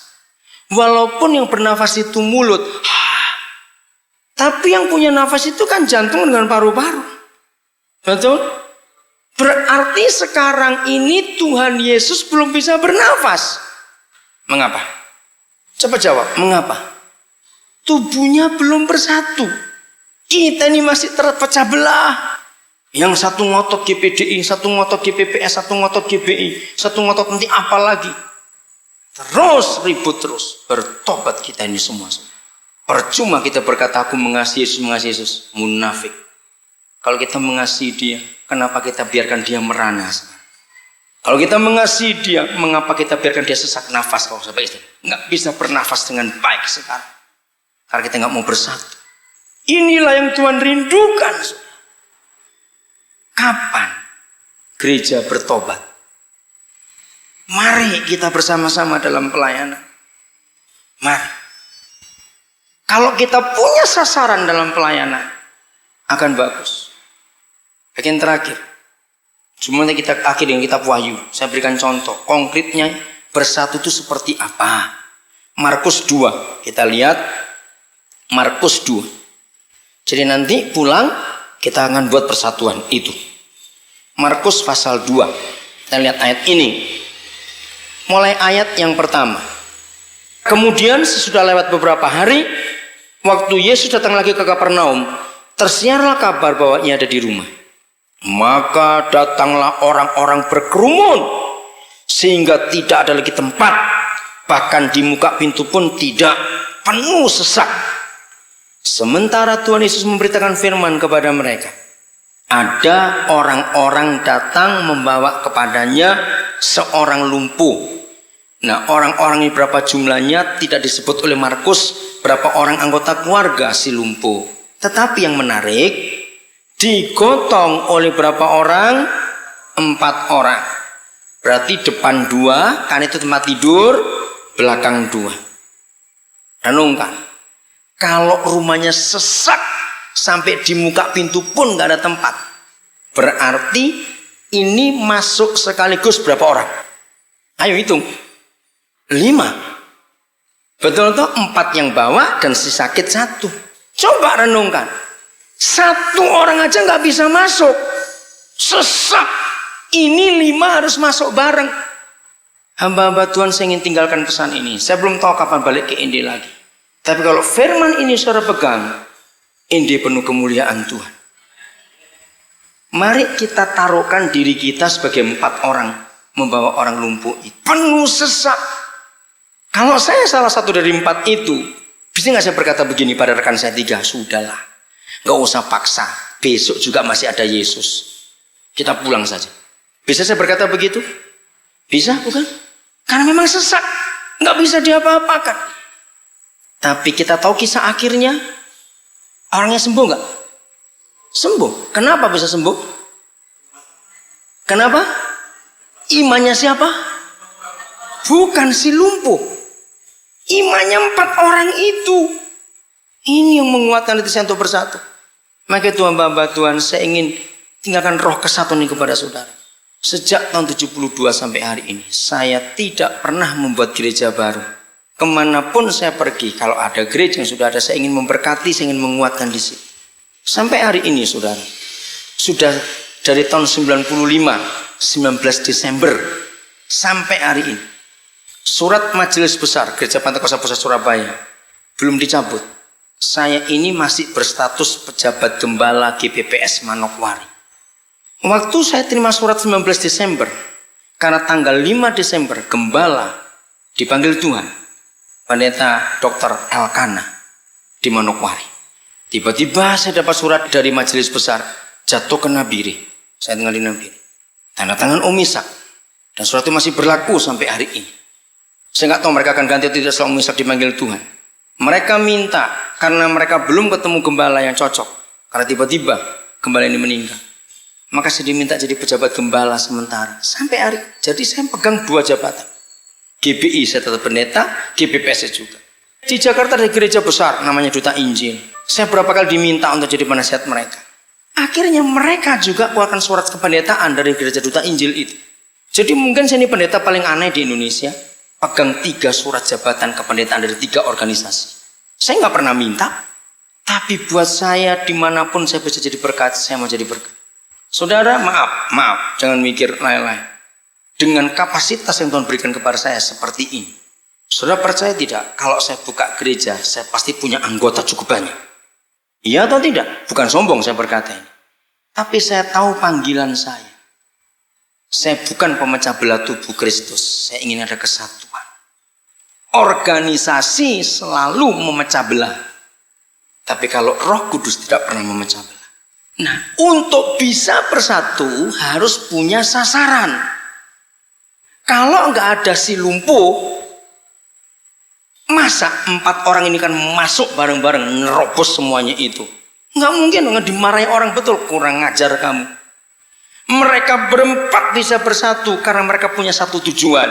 Speaker 1: Walaupun yang bernafas itu mulut, tapi yang punya nafas itu kan jantung dengan paru-paru. Betul? Berarti sekarang ini Tuhan Yesus belum bisa bernafas. Mengapa? Coba jawab, mengapa? Tubuhnya belum bersatu. Kita ini masih terpecah belah. Yang satu ngotot GPDI, satu ngotot GPPS, satu ngotot GBI, satu ngotot nanti apa lagi. Terus ribut terus. Bertobat kita ini semua. Percuma kita berkata aku mengasihi Yesus, munafik. Kalau kita mengasihi dia, kenapa kita biarkan dia merana? Kalau kita mengasihi dia, mengapa kita biarkan dia sesak nafas? Kalau sahabat istri nggak bisa bernafas dengan baik sekarang, karena kita nggak mau bersatu. Inilah yang Tuhan rindukan. Kapan gereja bertobat? Mari kita bersama-sama dalam pelayanan. Mari. Kalau kita punya sasaran dalam pelayanan, akan bagus. Bagian terakhir, cuma kita akhir dengan kitab Wahyu. Saya berikan contoh konkretnya bersatu itu seperti apa. Markus 2, kita lihat Markus 2. Jadi nanti pulang kita akan buat persatuan itu. Markus pasal 2. Kita lihat ayat ini. Mulai ayat yang pertama. Kemudian sesudah lewat beberapa hari, waktu Yesus datang lagi ke Kapernaum, tersiarlah kabar bahwa ia ada di rumah. Maka datanglah orang-orang berkerumun, sehingga tidak ada lagi tempat. Bahkan di muka pintu pun tidak, penuh sesak. Sementara Tuhan Yesus memberitakan firman kepada mereka, ada orang-orang datang membawa kepadanya seorang lumpuh. Nah, orang-orang ini berapa jumlahnya tidak disebut oleh Markus berapa orang anggota keluarga si lumpuh. Tetapi yang menarik, digotong oleh berapa orang? 4 orang. Berarti depan 2, kan itu tempat tidur, belakang 2. Renungkan, kalau rumahnya sesak sampai di muka pintu pun gak ada tempat, berarti ini masuk sekaligus berapa orang? Ayo hitung. 5. Betul tuh, 4 yang bawa dan si sakit 1. Coba renungkan, 1 orang aja nggak bisa masuk, sesak. Ini 5 harus masuk bareng. Hamba-hamba Tuhan, saya ingin tinggalkan pesan ini. Saya belum tahu kapan balik ke Indi lagi. Tapi kalau firman ini saudara pegang, Indi penuh kemuliaan Tuhan. Mari kita taruhkan diri kita sebagai 4 orang membawa orang lumpuh itu. Penuh sesak. Kalau saya salah satu dari 4 itu, bisa nggak saya berkata begini pada rekan saya 3? Sudahlah, nggak usah paksa. Besok juga masih ada Yesus. Kita pulang saja. Bisa saya berkata begitu? Bisa, bukan? Karena memang sesak, nggak bisa diapa-apakan. Tapi kita tahu kisah akhirnya, orangnya sembuh nggak? Sembuh. Kenapa bisa sembuh? Kenapa? Imannya siapa? Bukan si lumpuh. Imannya 4 orang itu. Ini yang menguatkan hati saya untuk bersatu. Maka Tuhan, hamba Tuhan, saya ingin tinggalkan roh kesatuan ini kepada saudara. Sejak tahun 72 sampai hari ini, saya tidak pernah membuat gereja baru. Kemanapun saya pergi, kalau ada gereja yang sudah ada, saya ingin memberkati, saya ingin menguatkan di situ. Sampai hari ini, saudara, sudah dari tahun 95, 19 Desember, sampai hari ini, surat majelis besar Gereja Pantekosta Pusat Surabaya belum dicabut. Saya ini masih berstatus pejabat gembala GPPS Manokwari. Waktu saya terima surat 19 Desember, karena tanggal 5 Desember gembala dipanggil Tuhan, Pendeta Dr. Elkana di Manokwari. Tiba-tiba saya dapat surat dari majelis besar, jatuh ke Nabire. Saya tinggal di Nabire. Tanda tangan Om Ishak. Dan surat itu masih berlaku sampai hari ini. Saya nggak tahu mereka akan ganti atau tidak setelah Om Ishak dipanggil Tuhan. Mereka minta karena mereka belum ketemu gembala yang cocok. Karena tiba-tiba gembala ini meninggal. Maka saya diminta jadi pejabat gembala sementara. Sampai hari. Jadi saya pegang 2 jabatan. GBI saya tetap pendeta, GPPS juga. Di Jakarta ada gereja besar namanya Duta Injil. Saya berapa kali diminta untuk jadi penasihat mereka. Akhirnya mereka juga keluarkan surat kependetaan dari gereja Duta Injil itu. Jadi mungkin saya ini pendeta paling aneh di Indonesia. Pegang 3 surat jabatan kependetaan dari 3 organisasi. Saya nggak pernah minta. Tapi buat saya dimanapun saya bisa jadi berkat, saya mau jadi berkat. Saudara, maaf, jangan mikir lain-lain. Dengan kapasitas yang Tuhan berikan kepada saya seperti ini. Saudara percaya tidak? Kalau saya buka gereja, saya pasti punya anggota cukup banyak. Iya atau tidak? Bukan sombong saya berkata ini. Tapi saya tahu panggilan saya. Saya bukan pemecah belah tubuh Kristus. Saya ingin ada kesatuan. Organisasi selalu memecah belah. Tapi kalau Roh Kudus tidak pernah memecah belah. Nah, untuk bisa bersatu harus punya sasaran. Kalau nggak ada si lumpuh, masa 4 orang ini kan masuk bareng-bareng nerobos semuanya itu? Nggak mungkin dong, dimarahi orang, betul, kurang ajar kamu. Mereka berempat bisa bersatu karena mereka punya satu tujuan.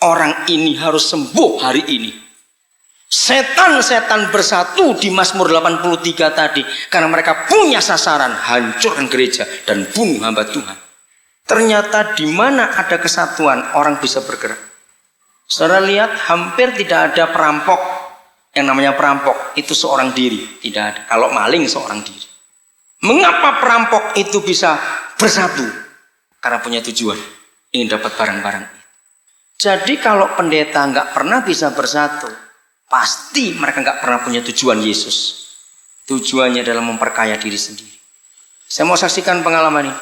Speaker 1: Orang ini harus sembuh hari ini. Setan-setan bersatu di Mazmur 83 tadi karena mereka punya sasaran, hancurkan gereja dan bunuh hamba Tuhan. Ternyata di mana ada kesatuan, orang bisa bergerak. Saudara lihat, hampir tidak ada perampok. Yang namanya perampok itu seorang diri, tidak ada. Kalau maling seorang diri. Mengapa perampok itu bisa bersatu? Karena punya tujuan, ingin dapat barang-barang. Jadi kalau pendeta nggak pernah bisa bersatu, pasti mereka nggak pernah punya tujuan Yesus. Tujuannya adalah memperkaya diri sendiri. Saya mau saksikan pengalaman ini.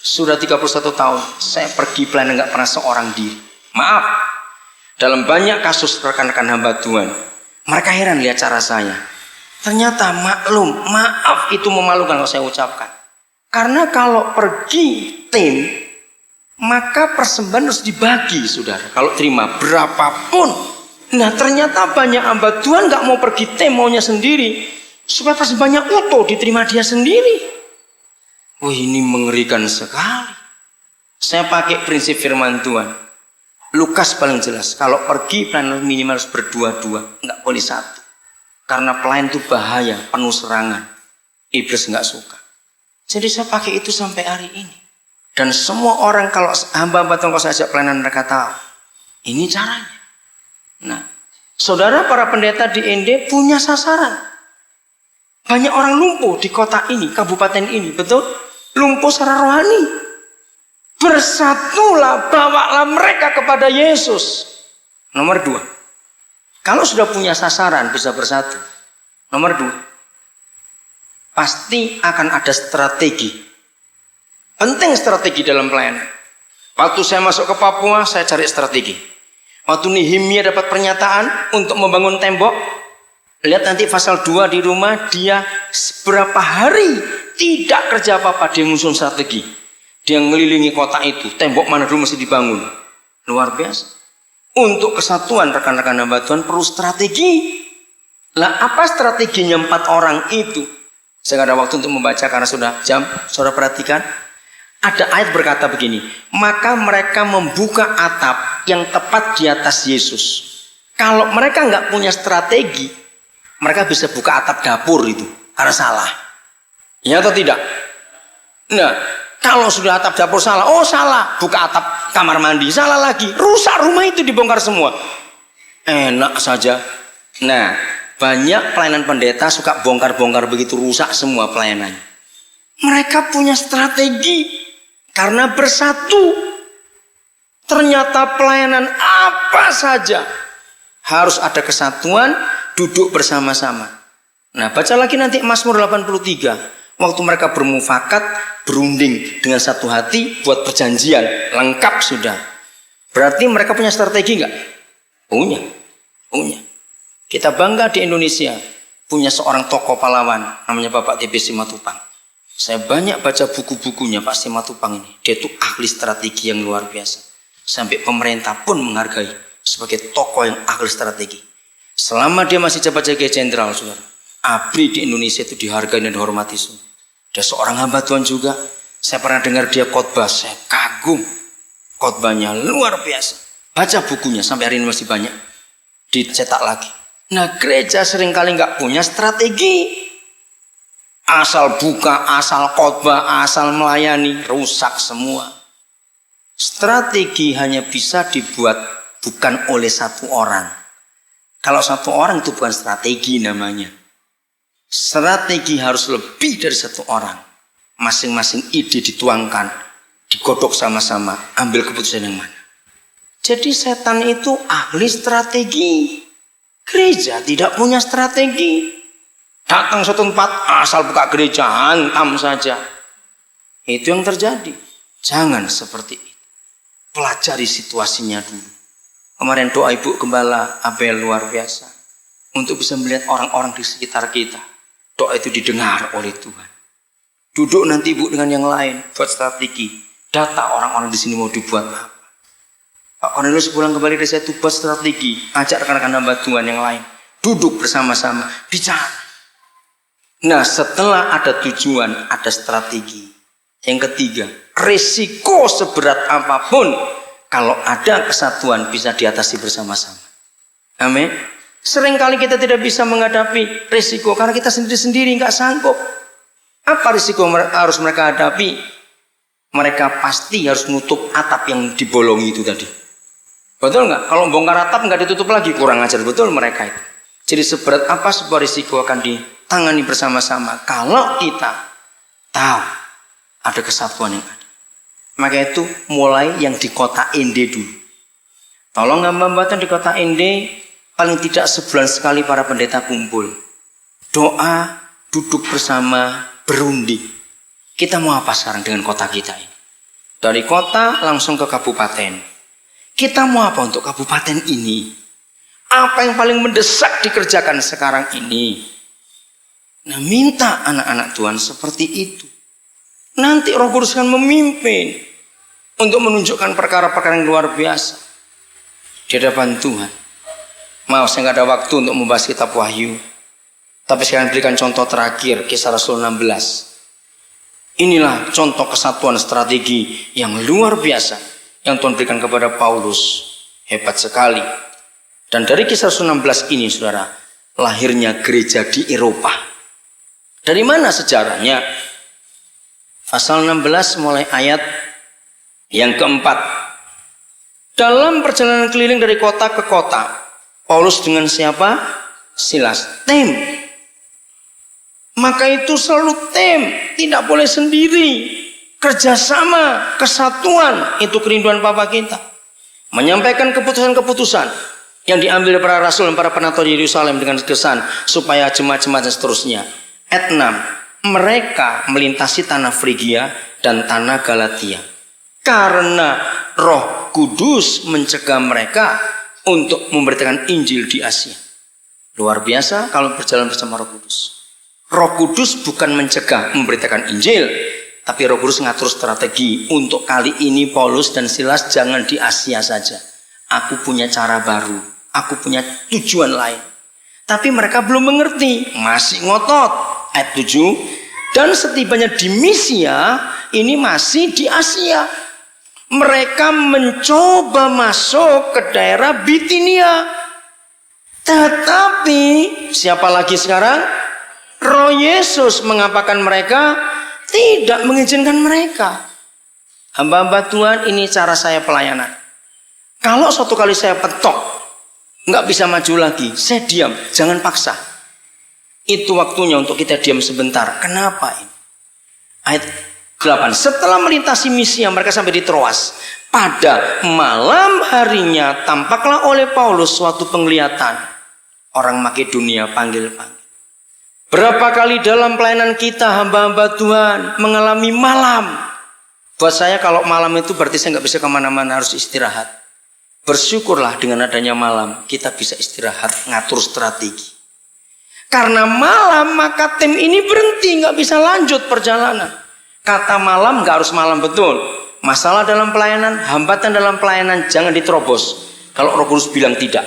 Speaker 1: Sudah 31 tahun, saya pergi pelayanan nggak pernah seorang diri. Maaf, dalam banyak kasus rekan-rekan hamba Tuhan, mereka heran lihat cara saya. Ternyata maaf itu memalukan kalau saya ucapkan. Karena kalau pergi tim, maka persembahan harus dibagi, saudara. Kalau terima berapapun. Nah, ternyata banyak hamba Tuhan nggak mau pergi tim, maunya sendiri. Supaya persembahannya utuh, diterima dia sendiri. Wah, ini mengerikan sekali. Saya pakai prinsip firman Tuhan. Lukas paling jelas. Kalau pergi pelayan minimal harus berdua-dua. Nggak boleh satu. Karena pelayan itu bahaya, penuh serangan. Iblis nggak suka. Jadi saya pakai itu sampai hari ini. Dan semua orang kalau hamba-hamba Tuhan kalau saya ajak pelayanan mereka tahu. Ini caranya. Nah, saudara para pendeta di ND punya sasaran. Banyak orang lumpuh di kota ini, kabupaten ini, betul? Lumpuh secara rohani. Bersatulah, bawalah mereka kepada Yesus. Nomor 2. Kalau sudah punya sasaran bisa bersatu. Nomor 2. Pasti akan ada strategi. Penting strategi dalam pelayanan. Waktu saya masuk ke Papua, saya cari strategi. Waktu Nehemia dapat pernyataan untuk membangun tembok, lihat nanti pasal 2 di rumah, dia seberapa hari tidak kerja apa-apa, dia ngusung strategi. Dia ngelilingi kota itu, tembok mana dulu mesti dibangun. Luar biasa. Untuk kesatuan rekan-rekan hamba Tuhan perlu strategi. Lah apa strateginya 4 orang itu? Saya nggak ada waktu untuk membaca karena sudah jam. Saudara perhatikan. Ada ayat berkata begini. Maka mereka membuka atap yang tepat di atas Yesus. Kalau mereka nggak punya strategi, mereka bisa buka atap dapur itu. Karena salah. Ya atau tidak? Nah, kalau sudah atap dapur salah, oh salah. Buka atap kamar mandi, salah lagi. Rusak rumah itu, dibongkar semua. Enak saja. Nah, banyak pelayanan pendeta suka bongkar-bongkar begitu, rusak semua pelayanannya. Mereka punya strategi. Karena bersatu. Ternyata pelayanan apa saja harus ada kesatuan, duduk bersama-sama. Nah, baca lagi nanti Mazmur 83. Waktu mereka bermufakat, berunding dengan satu hati, buat perjanjian, lengkap sudah. Berarti mereka punya strategi nggak? Punya. Kita bangga di Indonesia punya seorang tokoh pahlawan, namanya Bapak TB Simatupang. Saya banyak baca buku-bukunya Pak Simatupang ini. Dia itu ahli strategi yang luar biasa. Sampai pemerintah pun menghargai sebagai tokoh yang ahli strategi. Selama dia masih jabat sebagai jenderal, saudara, ABRI di Indonesia itu dihargai dan dihormati semua. Dia seorang hamba Tuhan juga. Saya pernah dengar dia khotbah, saya kagum. Khotbahnya luar biasa. Baca bukunya sampai hari ini masih banyak. Dicetak lagi. Nah, gereja seringkali nggak punya strategi. Asal buka, asal khotbah, asal melayani, rusak semua. Strategi hanya bisa dibuat bukan oleh satu orang. Kalau satu orang itu bukan strategi namanya. Strategi harus lebih dari satu orang. Masing-masing ide dituangkan, digodok sama-sama, ambil keputusan yang mana. Jadi setan itu ahli strategi. Gereja tidak punya strategi. Datang satu tempat, asal buka gereja, hantam saja. Itu yang terjadi. Jangan seperti itu. Pelajari situasinya dulu. Kemarin doa Ibu Gembala Abel luar biasa. Untuk bisa melihat orang-orang di sekitar kita. Doa itu didengar oleh Tuhan. Duduk nanti Ibu dengan yang lain. Buat strategi. Data orang-orang di sini mau dibuat apa. Pak Cornelius pulang kembali dari saya, buat strategi, ajak rekan-rekan hamba Tuhan yang lain, duduk bersama-sama, bicara. Nah, setelah ada tujuan, ada strategi. Yang ketiga, risiko seberat apapun, kalau ada kesatuan bisa diatasi bersama-sama. Amin. Seringkali kita tidak bisa menghadapi risiko karena kita sendiri-sendiri nggak sanggup. Apa risiko harus mereka hadapi? Mereka pasti harus nutup atap yang dibolongi itu tadi. Betul nggak? Kalau bongkar atap nggak ditutup lagi, kurang ajar betul mereka itu. Jadi seberat apa sebuah risiko akan ditangani bersama-sama kalau kita tahu ada kesatuan yang ada. Maka itu mulai yang di kota Ende dulu. Tolong hamba-hamba di kota Ende, paling tidak sebulan sekali para pendeta kumpul. Doa, duduk bersama, berunding. Kita mau apa sekarang dengan kota kita ini? Dari kota langsung ke kabupaten. Kita mau apa untuk kabupaten ini? Apa yang paling mendesak dikerjakan sekarang ini? Nah, minta anak-anak Tuhan seperti itu. Nanti Roh Kudus akan memimpin untuk menunjukkan perkara-perkara yang luar biasa di hadapan Tuhan. Maaf, saya nggak ada waktu untuk membahas kitab Wahyu. Tapi saya akan berikan contoh terakhir, Kisah Rasul 16. Inilah contoh kesatuan strategi yang luar biasa yang Tuhan berikan kepada Paulus. Hebat sekali. Dan dari Kisah Rasul 16 ini, saudara, lahirnya gereja di Eropa. Dari mana sejarahnya? Pasal 16 mulai ayat yang keempat. Dalam perjalanan keliling dari kota ke kota, Paulus dengan siapa? Silas. Tim. Maka itu selalu tim. Tidak boleh sendiri. Kerjasama, kesatuan. Itu kerinduan Bapa kita. Menyampaikan keputusan-keputusan yang diambil para rasul dan para penatua di Yerusalem dengan kesan supaya jemaat-jemaat dan seterusnya. Ayat 6. Mereka melintasi tanah Frigia dan tanah Galatia karena Roh Kudus mencegah mereka untuk memberitakan Injil di Asia. Luar biasa kalau berjalan bersama Roh Kudus. Roh Kudus bukan mencegah memberitakan Injil, tapi Roh Kudus ngatur strategi. Untuk kali ini Paulus dan Silas jangan di Asia saja. Aku punya cara baru, aku punya tujuan lain. Tapi mereka belum mengerti, masih ngotot. Ayat 7, dan setibanya di Misia, ini masih di Asia. Mereka mencoba masuk ke daerah Bitinia. Tetapi, siapa lagi sekarang? Roh Yesus mengapakan mereka? Tidak mengizinkan mereka. Hamba-hamba Tuhan, ini cara saya pelayanan. Kalau suatu kali saya petok, nggak bisa maju lagi, saya diam, jangan paksa. Itu waktunya untuk kita diam sebentar. Kenapa ini? Ayat 8. Setelah melintasi Misia, mereka sampai di Troas. Pada malam harinya tampaklah oleh Paulus suatu penglihatan. Orang Makedonia panggil-panggil. Berapa kali dalam pelayanan kita hamba-hamba Tuhan mengalami malam. Buat saya kalau malam itu berarti saya nggak bisa kemana-mana, harus istirahat. Bersyukurlah dengan adanya malam kita bisa istirahat, ngatur strategi. Karena malam maka tim ini berhenti, nggak bisa lanjut perjalanan. Kata malam nggak harus malam betul. Masalah dalam pelayanan, hambatan dalam pelayanan jangan diterobos. Kalau Roh Kudus bilang tidak.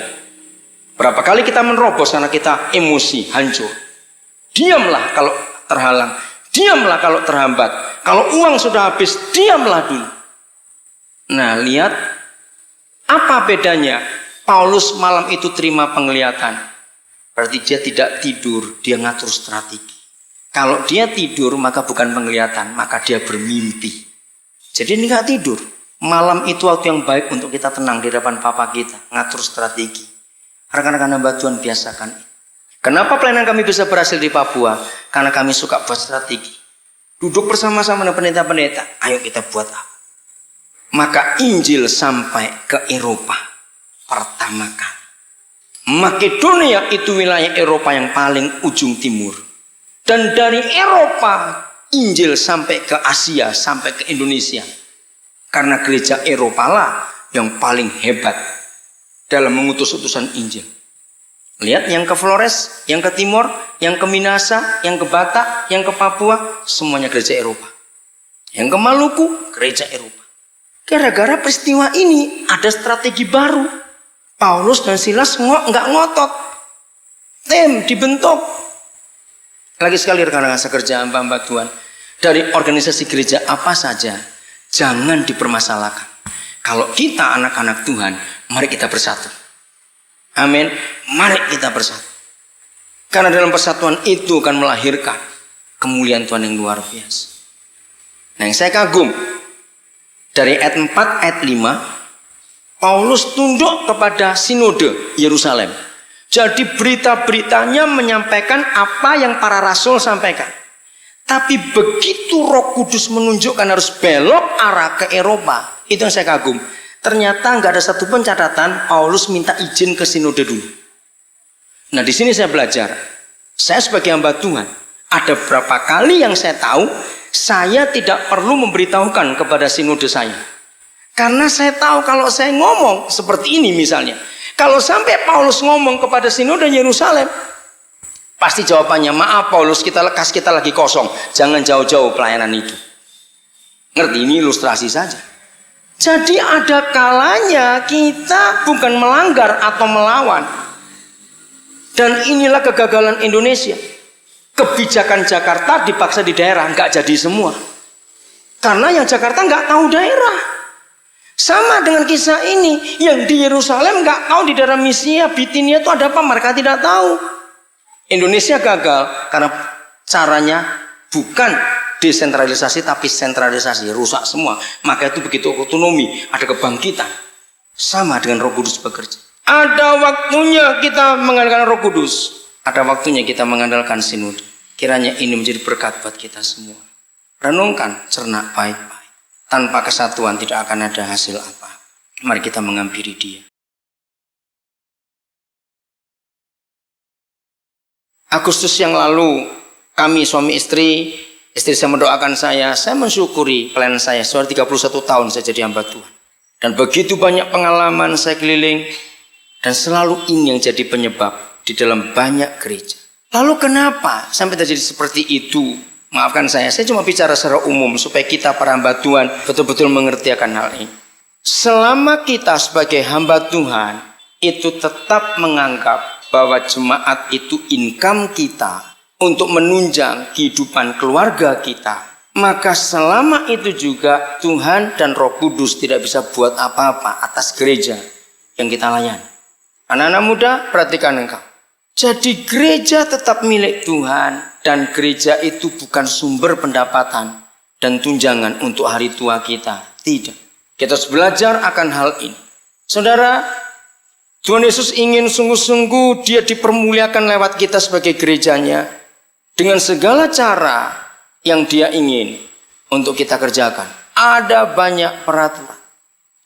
Speaker 1: Berapa kali kita menerobos karena kita emosi, hancur. Diamlah kalau terhalang, diamlah kalau terhambat. Kalau uang sudah habis, diamlah dulu. Nah, lihat apa bedanya. Paulus malam itu terima penglihatan. Berarti dia tidak tidur, dia ngatur strategi. Kalau dia tidur maka bukan penglihatan, maka dia bermimpi. Jadi ini nggak tidur. Malam itu waktu yang baik untuk kita tenang di depan Papa kita, ngatur strategi. Rekan-rekan hamba Tuhan biasakan. Kenapa pelayanan kami bisa berhasil di Papua? Karena kami suka buat strategi. Duduk bersama-sama dengan pendeta-pendeta, ayo kita buat apa? Maka Injil sampai ke Eropa pertama kali. Makedonia itu wilayah Eropa yang paling ujung timur. Dan dari Eropa, Injil sampai ke Asia, sampai ke Indonesia. Karena gereja Eropa lah yang paling hebat dalam mengutus utusan Injil. Lihat yang ke Flores, yang ke Timor, yang ke Minasa, yang ke Batak, yang ke Papua, semuanya gereja Eropa. Yang ke Maluku, gereja Eropa. Gara-gara peristiwa ini ada strategi baru. Paulus dan Silas nggak ngotot. Tim dibentuk. Lagi sekali rekan-rekan sekerja hamba-hamba Tuhan. Dari organisasi gereja apa saja, jangan dipermasalahkan. Kalau kita anak-anak Tuhan, mari kita bersatu. Amin. Mari kita bersatu. Karena dalam persatuan itu akan melahirkan kemuliaan Tuhan yang luar biasa. Nah, yang saya kagum dari ayat 4, ayat 5, Paulus tunduk kepada sinode Yerusalem. Jadi berita-beritanya menyampaikan apa yang para rasul sampaikan. Tapi begitu Roh Kudus menunjukkan harus belok arah ke Eropa, itu yang saya kagum. Ternyata nggak ada satupun catatan Paulus minta izin ke sinode dulu. Nah, di sini saya belajar. Saya sebagai hamba Tuhan, ada berapa kali yang saya tahu saya tidak perlu memberitahukan kepada sinode saya. Karena saya tahu kalau saya ngomong seperti ini misalnya, kalau sampai Paulus ngomong kepada sinode Yerusalem, pasti jawabannya, maaf Paulus, kita lagi kosong, jangan jauh-jauh pelayanan itu. Ngerti, ini ilustrasi saja. Jadi ada kalanya kita bukan melanggar atau melawan. Dan inilah kegagalan Indonesia. Kebijakan Jakarta dipaksa di daerah, nggak jadi semua. Karena yang Jakarta nggak tahu daerah. Sama dengan kisah ini, yang di Yerusalem nggak tahu di daerah Misia, Bitinia itu ada apa, mereka tidak tahu. Indonesia gagal karena caranya bukan desentralisasi tapi sentralisasi, rusak semua. Maka itu begitu otonomi, ada kebangkitan. Sama dengan Roh Kudus bekerja. Ada waktunya kita mengandalkan Roh Kudus, ada waktunya kita mengandalkan sinode. Kiranya ini menjadi berkat buat kita semua. Renungkan, cerna baik-baik. Tanpa kesatuan tidak akan ada hasil apa. Mari kita menghampiri Dia. Agustus yang lalu, kami suami istri saya mendoakan saya mensyukuri pelayanan saya. Sudah 31 tahun saya jadi hamba Tuhan. Dan begitu banyak pengalaman saya keliling. Dan selalu ini yang jadi penyebab di dalam banyak gereja. Lalu kenapa sampai terjadi seperti itu? Maafkan saya cuma bicara secara umum supaya kita para hamba Tuhan betul-betul mengerti akan hal ini. Selama kita sebagai hamba Tuhan itu tetap menganggap bahwa jemaat itu income kita untuk menunjang kehidupan keluarga kita, maka selama itu juga Tuhan dan Roh Kudus tidak bisa buat apa-apa atas gereja yang kita layani. Anak-anak muda, perhatikan engkau. Jadi gereja tetap milik Tuhan dan gereja itu bukan sumber pendapatan dan tunjangan untuk hari tua kita. Tidak. Kita harus belajar akan hal ini. Saudara, Tuhan Yesus ingin sungguh-sungguh Dia dipermuliakan lewat kita sebagai gerejanya dengan segala cara yang Dia ingin untuk kita kerjakan. Ada banyak peraturan.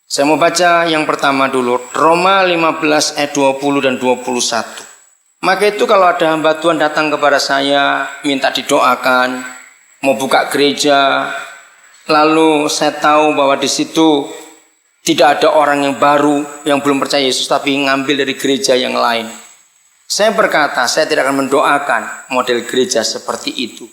Speaker 1: Saya mau baca yang pertama dulu, Roma 15 ayat 20 dan 21. Maka itu kalau ada hamba Tuhan datang kepada saya, minta didoakan, mau buka gereja, lalu saya tahu bahwa di situ tidak ada orang yang baru yang belum percaya Yesus tapi ngambil dari gereja yang lain. Saya berkata, saya tidak akan mendoakan model gereja seperti itu.